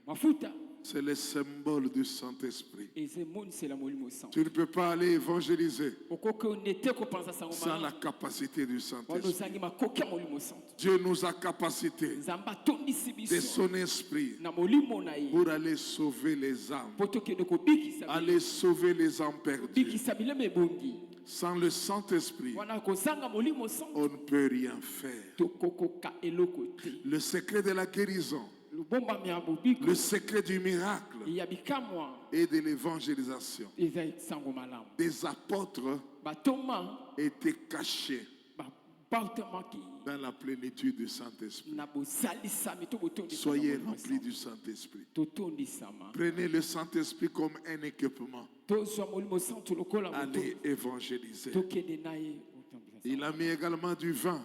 mafuta c'est le symbole du Saint-Esprit. eza emonisela molimo sango Tu ne peux pas aller évangéliser okoki onete kopanza sango sans la malamu capacité du wana Saint-Esprit. ozangi makoki ya molimo santo Dieu nous a capacité nzambe atondisi de biso son esprit na molimo na ye pour aller sauver les âmes, mpo tokende kobikisa aller sauver les âmes perdues. bikisa bilema ebongi Sans le Saint-Esprit, wana kozanga molimo santo on ne peut rien faire. tokokoka eloko te Le secret de la guérison, lubombami ya bobiko le secret du miracle ya bikamwa et de l'évangélisation eza sango malamu des apôtres batoma étaient cachés babautamaki dans la plénitude du Saint-Esprit. na bosalisami to botondisama Soyez remplis du Saint-Esprit. totondisama Prenez le Saint-Esprit comme un équipement. tozwa molimo santo lokola moto Allez évangéliser. tokende na ye kotambisa Il a mis également du vin.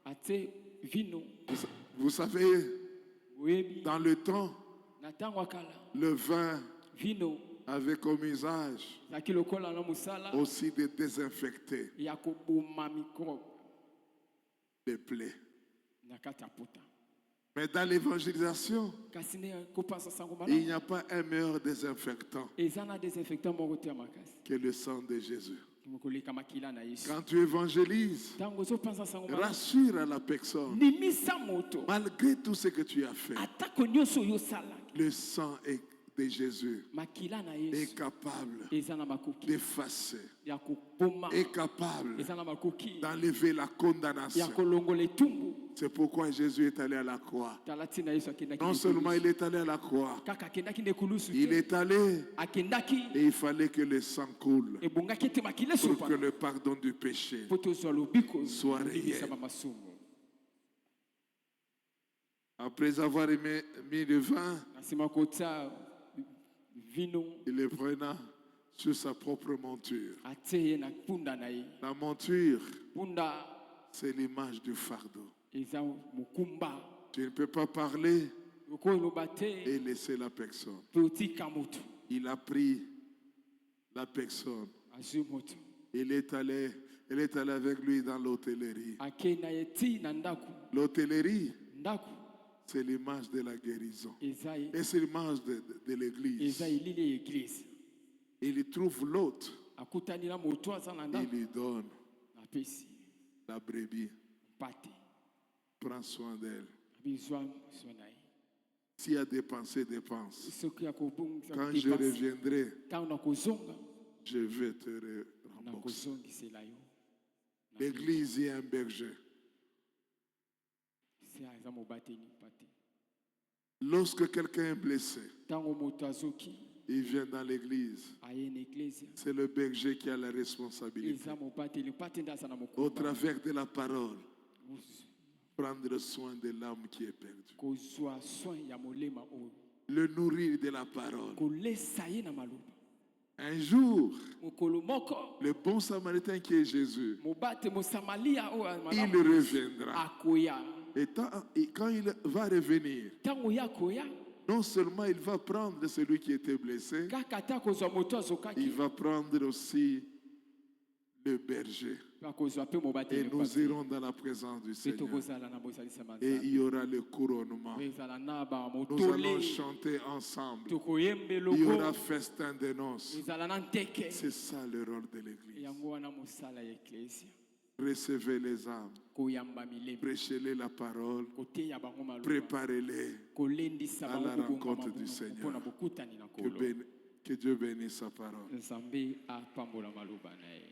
ate vino Vous savez, oyebi dans le temps, na ntango ya kala le vin vino avait comme usage ezalaki lokola na mosala aussi de désinfecter ya koboma microbe les plaies. na kati ya pota Mais dans l'évangélisation, kasi nde kopanza sango il malamu n'y a pas un meilleur désinfectant eza na désinfectant moko te ya makasi que le sang de Jésus. koleka makila na yesu Quand tu évangélises, ntango ozopanza sango malamu rassure à la personne, limisa moto malgré tout ce que tu as fait, atako nyonso oyo osalaki le sang de Jésus makila na est yesu capable eza na makoki d'effacer, ya koboma est capable eza na makoki d'enlever la ya condamnation. kolongola etumbu C'est pourquoi Jésus est allé à la croix. tala ntina yesu akendaki Non seulement il est allé à la croix, kaka akendaki nde kulusu il te est allé akendaki et il fallait que le sang coule ebongaki ete makila pour que esopa le pardon du péché. mpo tozwa lobiko Soit kobikisa réel. bamasumu Après avoir mis le vin, na nsima kotia vino il le prenait sur sa propre monture. atie ye na mpunda na ye La monture, mpunda c'est l'image du fardeau. eza mokumba Tu ne peux pas parler okoloba te et laisser la personne. mpe otika moto Il a pris la personne. azwi moto Il est allé avec lui dans l'hôtellerie. akei na ye ti na ndako L'hôtellerie, ndako c'est l'image de la guérison. eza Et c'est l'image de l'église. eza elili ya eglize Il trouve l'autre. akutani na moto aza na Il ndako lui donne apesi la brebis. mpate Prends soin d'elle. bizwa so na ye S'il y a dépensé, dépense. soki ya kobongisa Quand je reviendrai, ntango nakozonga je vais te rembourser. nakozongisela yo L'église est un berger. se eza mobateli mpate Lorsque quelqu'un est blessé, ntango moto azoki il vient dans l'église. aye na eklesia C'est le berger qui a la responsabilité. eza mobateli mpate nde aza na Au mokumba travers de la parole, prendre soin de l'âme qui est perdue. kozwa soin ya molema oyo Le nourrir de la parole. kolesa ye na maloba Un jour, mokolo moko le bon samaritain qui est Jésus, mobate mosamalia oyo ya il malamu reviendra. akoya Et quand il va revenir, ntango ye akoya non seulement il va prendre celui qui était blessé, kaka ta kozwa moto il azokaki va prendre aussi le berger. bakozwa mpe Et mobateli nous irons dans la présence du mpe Seigneur. tokozala na bozalisama Et nzambe il y aura le couronnement. mpe ezala na Nous allons bamotole chanter ensemble. tokoyemba Il y aura eloko festin de noces. ezala na nteke C'est ça le rôle de l'église. yango wana mosala ya eklesia Recevez les âmes. koyamba milema Prêchez-les la parole. koteya bango maloba Préparez-les. kolendisa à la bango rencontre du Seigneur. mpona bokutani na Que, kolo que Dieu bénisse sa parole. nzambe apambola maloba na ye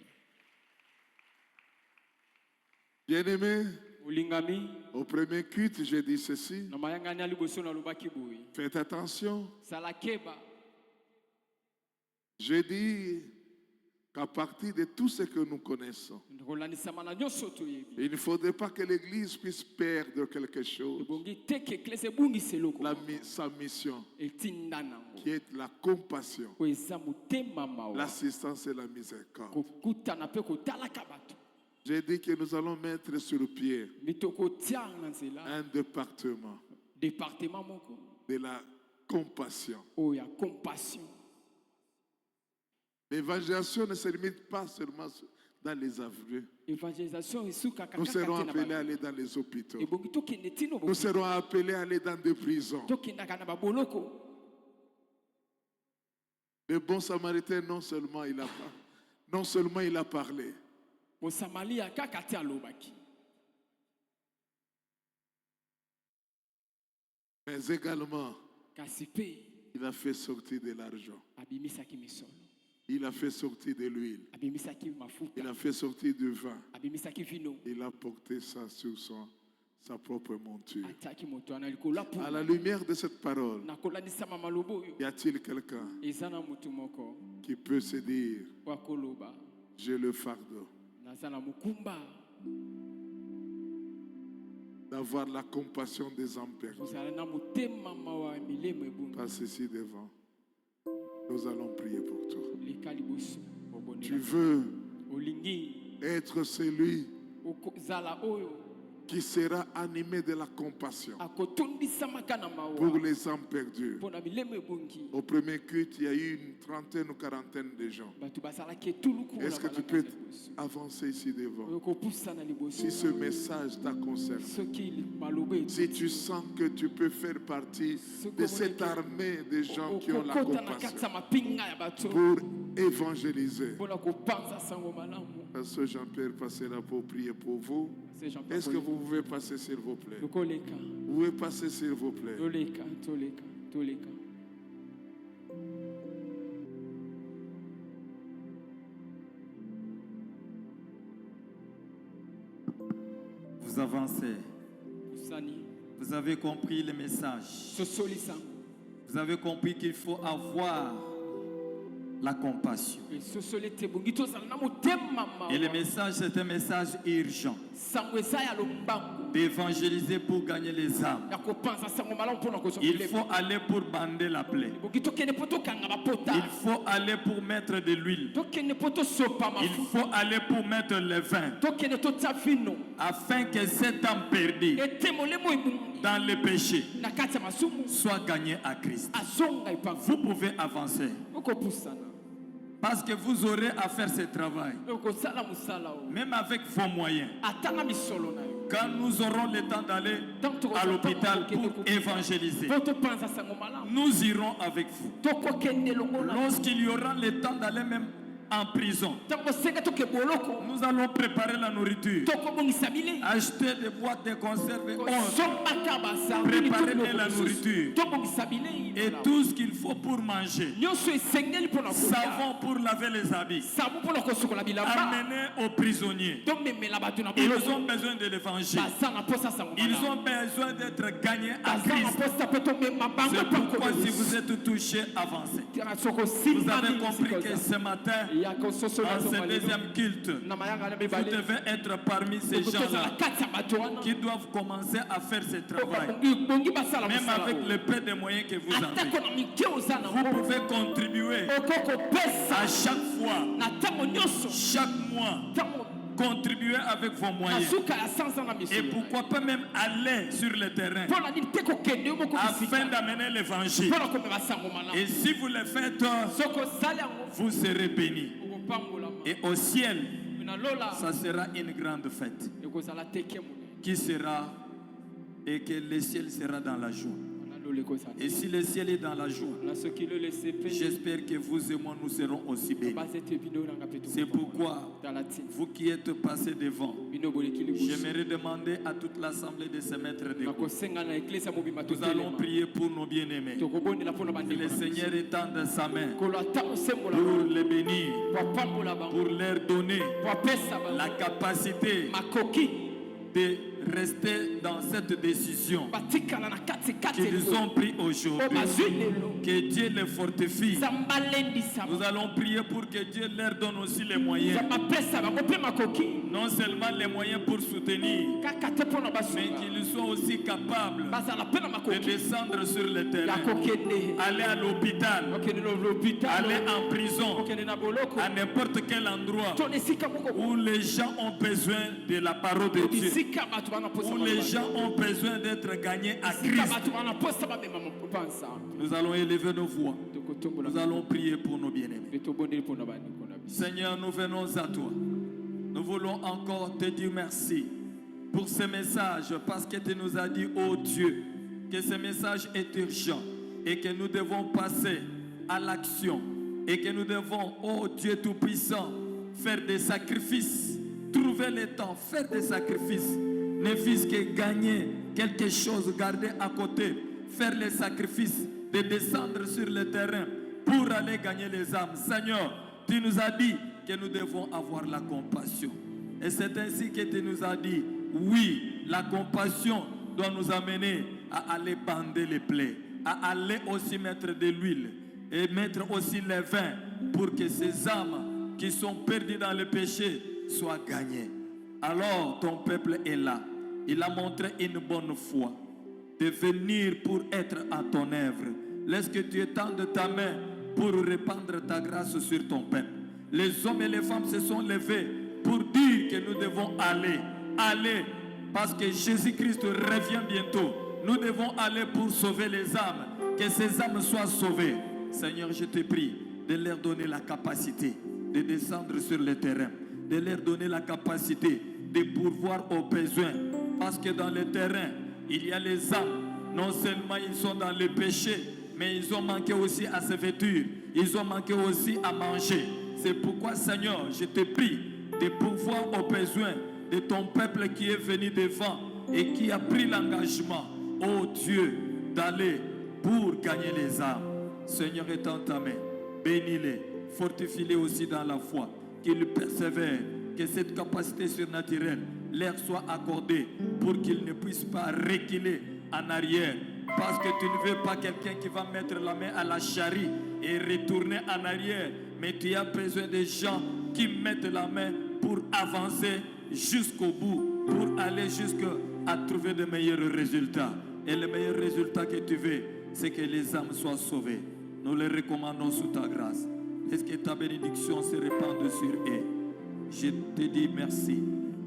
Bien-aimés, olingami au premier culte, j'ai dit ceci. na mayangani ya liboso nalobaki boye Faites attention. sala keba J'ai dit qu'à partir de tout ce que nous connaissons, kolandisama na nyonso toyebi il ne faudrait pas que l'Église puisse perdre quelque chose. ebongi te ke eklese ebungisa eloko Sa mission, etinda nango qui est la compassion, oyo eza motema mawa l'assistance et la miséricorde. kokutana mpe kotalaka bato J'ai dit que nous allons mettre sur pied mitokotia na nzela un département département moko de la compassion. oyo ya compassion L'évangélisation ne se limite pas seulement dans les avenues. Nous serons appelés à aller dans les hôpitaux. Nous serons appelés à aller dans des prisons. Le bon samaritain, non seulement il a parlé, mais également il a fait sortir de l'argent. Il a fait sortir de l'huile. Il a fait sortir du vin. Il a porté ça sur sa propre monture. À la lumière de cette parole, y a-t-il quelqu'un qui peut se dire, j'ai le fardeau d'avoir la compassion des âmes perdues? Passe ici devant. Nous allons prier pour toi. Tu veux être celui qui sera animé de la compassion pour les âmes perdues. Au premier culte, il y a eu une trentaine ou quarantaine de gens. Est-ce que tu peux avancer ici devant? Si ce message t'a concerné, si tu sens que tu peux faire partie de cette armée de gens qui ont la compassion pour évangéliser, Pasteur Jean-Pierre passera pour prier pour vous. Est-ce que vous pouvez passer s'il vous plaît? Vous pouvez passer s'il vous plaît? Vous avancez. Vous avez compris le message. Vous avez compris qu'il faut avoir la compassion. Et le message, c'est un message urgent. D'évangéliser pour gagner les âmes. Il faut aller pour bander la plaie. Il faut aller pour mettre de l'huile. Il faut aller pour mettre le vin. Afin que cette âme perdue dans le péché soit gagnée à Christ. Vous pouvez avancer. Parce que vous aurez à faire ce travail. Même avec vos moyens. Quand nous aurons le temps d'aller à l'hôpital pour évangéliser, nous irons avec vous. Lorsqu'il y aura le temps d'aller même en prison, nous allons préparer la nourriture, acheter des boîtes de conserve, préparer la nourriture et tout ce qu'il faut pour manger, savon pour laver les habits, amener aux prisonniers. Ils ont besoin de l'évangile, ils ont besoin d'être gagnés à Christ. C'est pourquoi si vous êtes touché, avancez. Vous avez compris que ce matin, en ce deuxième culte, vous devez être parmi ces gens-là qui doivent commencer à faire ce travail. Même avec le peu de moyens que vous avez, vous pouvez contribuer à chaque fois, chaque mois. Contribuer avec vos moyens. Et pourquoi pas même aller sur le terrain afin d'amener l'évangile. Et si vous le faites, vous serez bénis. Et au ciel, ça sera une grande fête qui sera, et que le ciel sera dans la joie. Et si le ciel est dans la joie, j'espère que vous et moi nous serons aussi bénis. C'est pourquoi, vous qui êtes passés devant, j'aimerais demander à toute l'assemblée de se mettre debout. Nous allons prier pour nos bien-aimés. Que le Seigneur étende sa main pour les bénir, pour leur donner la capacité de rester dans cette décision qu'ils ont pris aujourd'hui. Que Dieu les fortifie. Nous allons prier pour que Dieu leur donne aussi les moyens. Non seulement les moyens pour soutenir, mais qu'ils soient aussi capables de descendre sur le terrain, aller à l'hôpital, aller en prison, à n'importe quel endroit où les gens ont besoin de la parole de Dieu, où les gens ont besoin d'être gagnés à Christ. Nous allons élever nos voix Nous allons prier pour nos bien-aimés. Seigneur, nous venons à toi. Nous voulons encore te dire merci pour ce message, parce que tu nous as dit, oh Dieu, que ce message est urgent et que nous devons passer à l'action et que nous devons, oh Dieu Tout-Puissant, faire des sacrifices, trouver le temps, faire des sacrifices, ne fût-ce que gagner quelque chose, garder à côté, faire les sacrifices, de descendre sur le terrain pour aller gagner les âmes. Seigneur, tu nous as dit que nous devons avoir la compassion. Et c'est ainsi que tu nous as dit, oui, la compassion doit nous amener à aller bander les plaies, à aller aussi mettre de l'huile et mettre aussi le vin pour que ces âmes qui sont perdues dans le péché soient gagnées. Alors ton peuple est là. Il a montré une bonne foi de venir pour être à ton œuvre. Laisse que tu étendes ta main pour répandre ta grâce sur ton peuple. Les hommes et les femmes se sont levés pour dire que nous devons aller, parce que Jésus-Christ revient bientôt. Nous devons aller pour sauver les âmes, que ces âmes soient sauvées. Seigneur, je te prie de leur donner la capacité de descendre sur le terrain, de leur donner la capacité de pourvoir aux besoins, parce que dans le terrain, il y a les âmes. Non seulement ils sont dans le péché, mais ils ont manqué aussi à se vêtir. Ils ont manqué aussi à manger. C'est pourquoi, Seigneur, je te prie de pourvoir aux besoins de ton peuple qui est venu devant et qui a pris l'engagement, oh Dieu, d'aller pour gagner les âmes. Seigneur, étends ta main, bénis-les, fortifie-les aussi dans la foi, qu'ils persévèrent, que cette capacité surnaturelle leur soit accordée pour qu'ils ne puissent pas reculer en arrière, parce que tu ne veux pas quelqu'un qui va mettre la main à la charrie et retourner en arrière, mais tu as besoin de gens qui mettent la main pour avancer jusqu'au bout, pour aller jusqu'à trouver de meilleurs résultats. Et le meilleur résultat que tu veux, c'est que les âmes soient sauvées. Nous les recommandons sous ta grâce. Est-ce que ta bénédiction se répande sur eux? Je te dis merci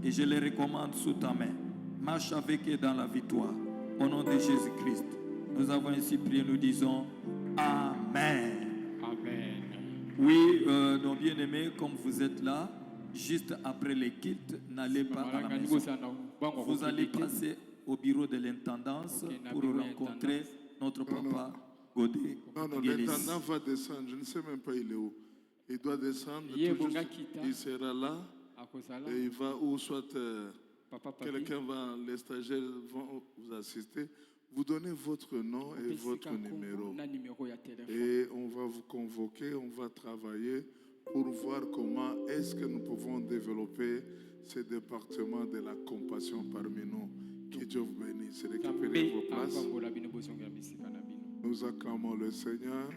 et je les recommande sous ta main. Marche avec eux dans la victoire. Au nom de Jésus-Christ, nous avons ainsi prié, nous disons Amen. Amen. Oui, nos bien-aimés, comme vous êtes là, juste après les cultes, n'allez pas à la maison. Vous allez passer au bureau de l'intendance pour rencontrer notre papa Godet. Non, l'intendant va descendre, je ne sais même pas il est où. Il doit descendre, il sera là, et il va où soit quelqu'un va, les stagiaires vont vous assister. Vous donnez votre nom et votre numéro. Et on va vous convoquer, on va travailler pour voir comment est-ce que nous pouvons développer ce département de la compassion parmi nous. Que Dieu vous bénisse. Récupérez vos places. Nous acclamons le Seigneur.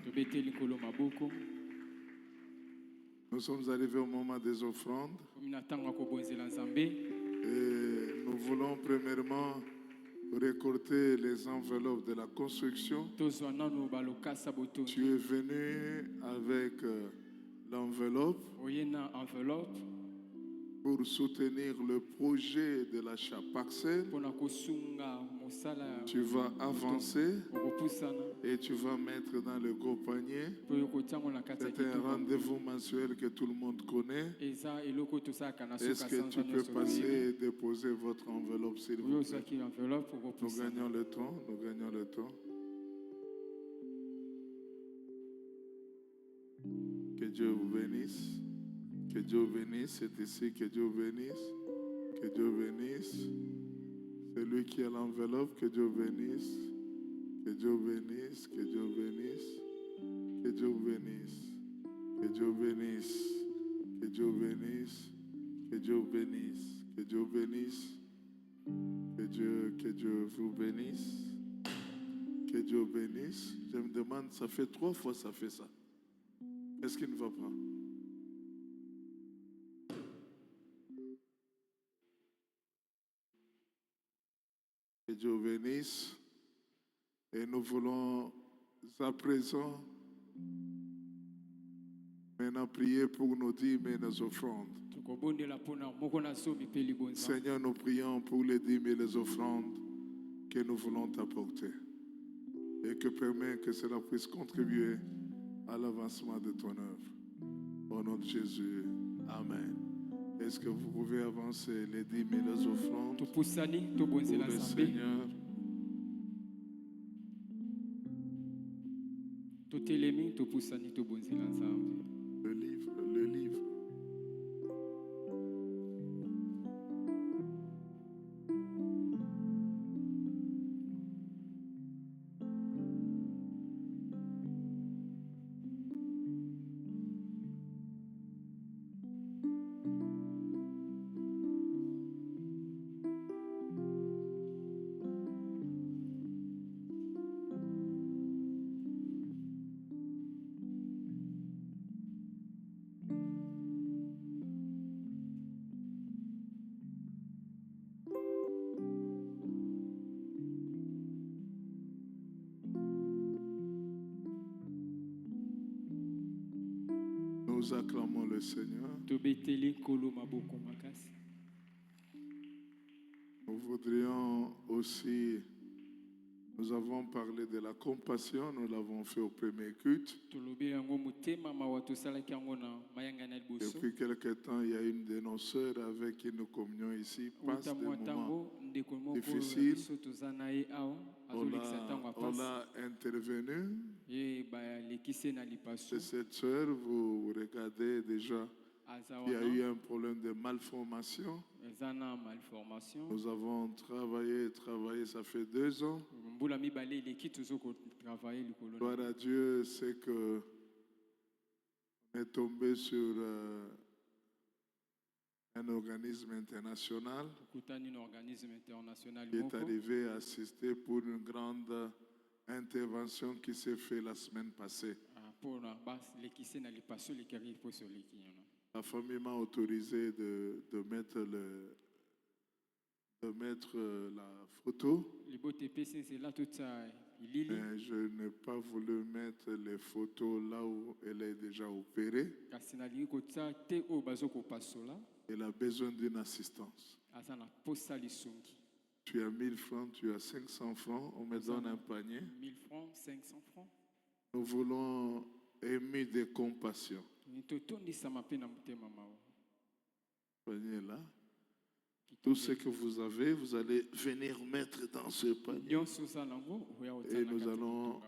Nous sommes arrivés au moment des offrandes. Et nous voulons premièrement récolter les enveloppes de la construction. Tu es venu avec l'enveloppe pour soutenir le projet de l'achat parcelle. Tu vas avancer et tu vas mettre dans le gros panier. C'est un rendez-vous mensuel que tout le monde connaît. Est-ce que tu peux passer et déposer votre enveloppe, s'il vous plaît? Nous gagnons le temps, nous gagnons le temps. Que Dieu vous bénisse. Que Dieu vous bénisse. C'est ici, que Dieu vous bénisse. Que Dieu vous bénisse. C'est lui qui a l'enveloppe. Que Dieu vous bénisse. Que Dieu vous bénisse. Que Dieu vous bénisse. Que Dieu vous bénisse. Que Dieu vous bénisse. Que Dieu vous bénisse. Que Dieu vous bénisse. Que Dieu vous bénisse. Que Dieu vous bénisse. Que Dieu vous bénisse. Je me demande, ça fait 3 fois ça fait ça. Qu'est-ce qui ne va pas? Que Dieu vous bénisse. Et nous voulons à présent maintenant prier pour nos dîmes et nos offrandes. Seigneur, nous prions pour les dîmes et les offrandes que nous voulons t'apporter. Et que permet que cela puisse contribuer à l'avancement de ton œuvre. Au nom de Jésus, Amen. Est-ce que vous pouvez avancer les 10 000 offrandes pour le Seigneur? Le livre. Nous acclamons le Seigneur. Nous voudrions aussi, nous avons parlé de la compassion, nous l'avons fait au premier culte. Depuis quelque temps, il y a une de nos sœurs avec qui nous communions ici, passe des moments difficiles. On l'a intervenu. Et cette sœur, vous regardez déjà, il y a eu un problème de malformation. Nous avons travaillé, ça fait 2 ans. Gloire à Dieu, c'est que on est tombé sur un organisme international qui est arrivé à assister pour une grande intervention qui s'est faite la semaine passée. La famille m'a autorisé de mettre la photo. Mais je n'ai pas voulu mettre les photos là où elle est déjà opérée. Elle a besoin d'une assistance. Tu as 1000 francs, tu as 500 francs, on me donne un panier. 1000 francs, 500 francs. Nous voulons aimer de compassion. Panier là. Tout ce que vous avez, vous allez venir mettre dans ce panier. Et nous allons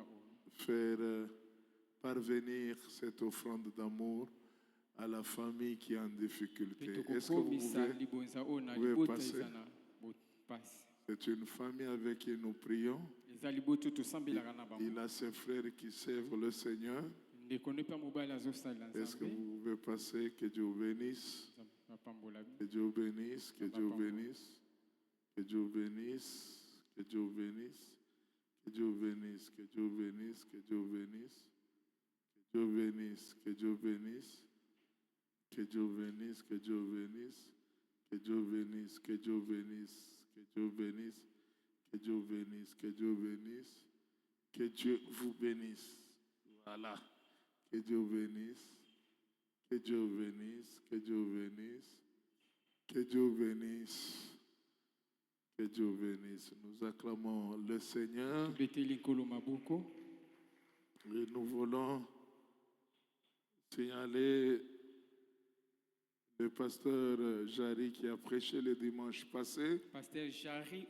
faire parvenir cette offrande d'amour à la famille qui est en difficulté. Est-ce que vous pouvez passer? C'est une famille avec qui nous prions. Il a ses frères qui servent le Seigneur. Est-ce que vous pouvez passer? Que Dieu vous bénisse. Que Dieu vous bénisse. Que Dieu vous bénisse. Que Dieu vous bénisse. Que Dieu vous bénisse. Que Dieu vous bénisse. Que Dieu vous bénisse. Que Dieu vous bénisse. Que Dieu vous bénisse. Que Dieu vous bénisse. Que Dieu vous bénisse. Que Dieu vous bénisse. Que Dieu vous bénisse. Que Dieu vous bénisse. Que Dieu vous bénisse. Que Dieu vous bénisse. Que Dieu vous bénisse. Que Dieu vous bénisse. Voilà. Que Dieu vous bénisse. Que Dieu vous bénisse. Que Dieu vous bénisse. Que Dieu vous bénisse. Que Dieu vous bénisse. Nous acclamons le Seigneur. Et nous voulons signaler le pasteur Jari qui a prêché le dimanche passé. Pasteur Jari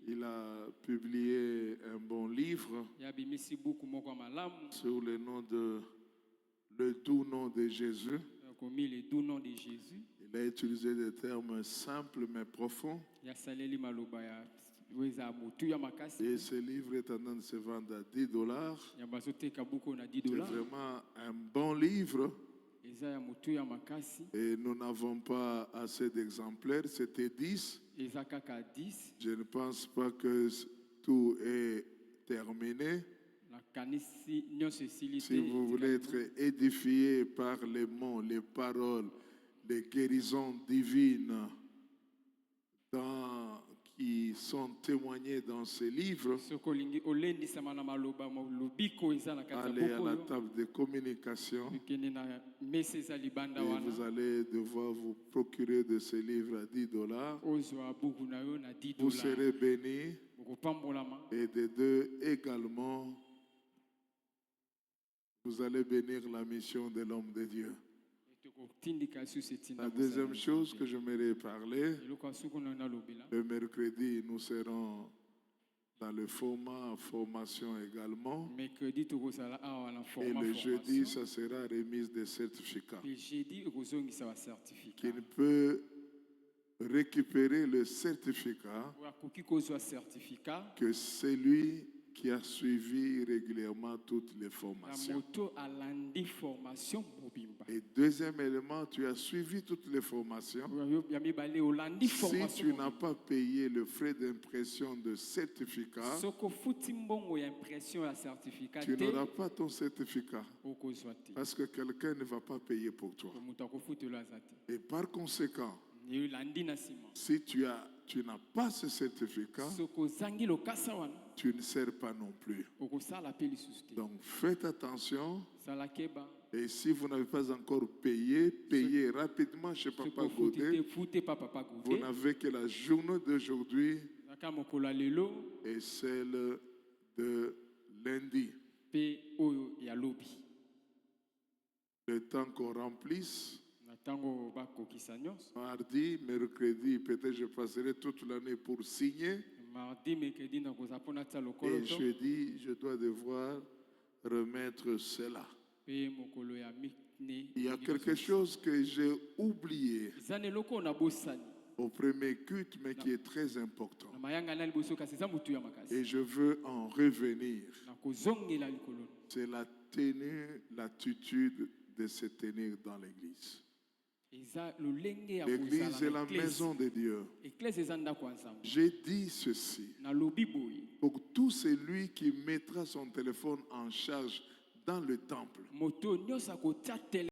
il a publié un bon livre sur le nom de le doux nom de Jésus. Il a utilisé des termes simples mais profonds. Et ce livre est en train de se vendre à $10. C'est vraiment un bon livre. Et nous n'avons pas assez d'exemplaires, c'était 10. Je ne pense pas que tout est terminé. Si vous voulez être édifié par les mots, les paroles, les guérisons divines qui sont témoignées dans ces livres, allez à la table de communication et vous allez devoir vous procurer de ces livres à $10. Vous serez bénis et de deux également vous allez bénir la mission de l'homme de Dieu. La deuxième chose que j'aimerais parler, le mercredi, nous serons dans le format formation également. Et le jeudi, ça sera remise des certificats. Qui ne peut récupérer le certificat que celui qui a suivi régulièrement toutes les formations. Et deuxième élément, tu as suivi toutes les formations. Si tu n'as pas payé le frais d'impression de certificat, tu n'auras pas ton certificat. Parce que quelqu'un ne va pas payer pour toi. Et par conséquent, si tu n'as pas ce certificat, tu ne sers pas non plus. Donc faites attention. Et si vous n'avez pas encore payé, payez rapidement chez Papa Godet. Vous n'avez que la journée d'aujourd'hui et celle de lundi. Le temps qu'on remplisse. Mardi, mercredi, peut-être je passerai toute l'année pour signer. Et jeudi, je dois devoir remettre cela. Il y a quelque chose que j'ai oublié au premier culte, mais qui est très important. Et je veux en revenir. C'est la tenue, l'attitude de se tenir dans l'église. L'église est la maison de Dieu. J'ai dit ceci. Pour tout celui qui mettra son téléphone en charge dans le temple,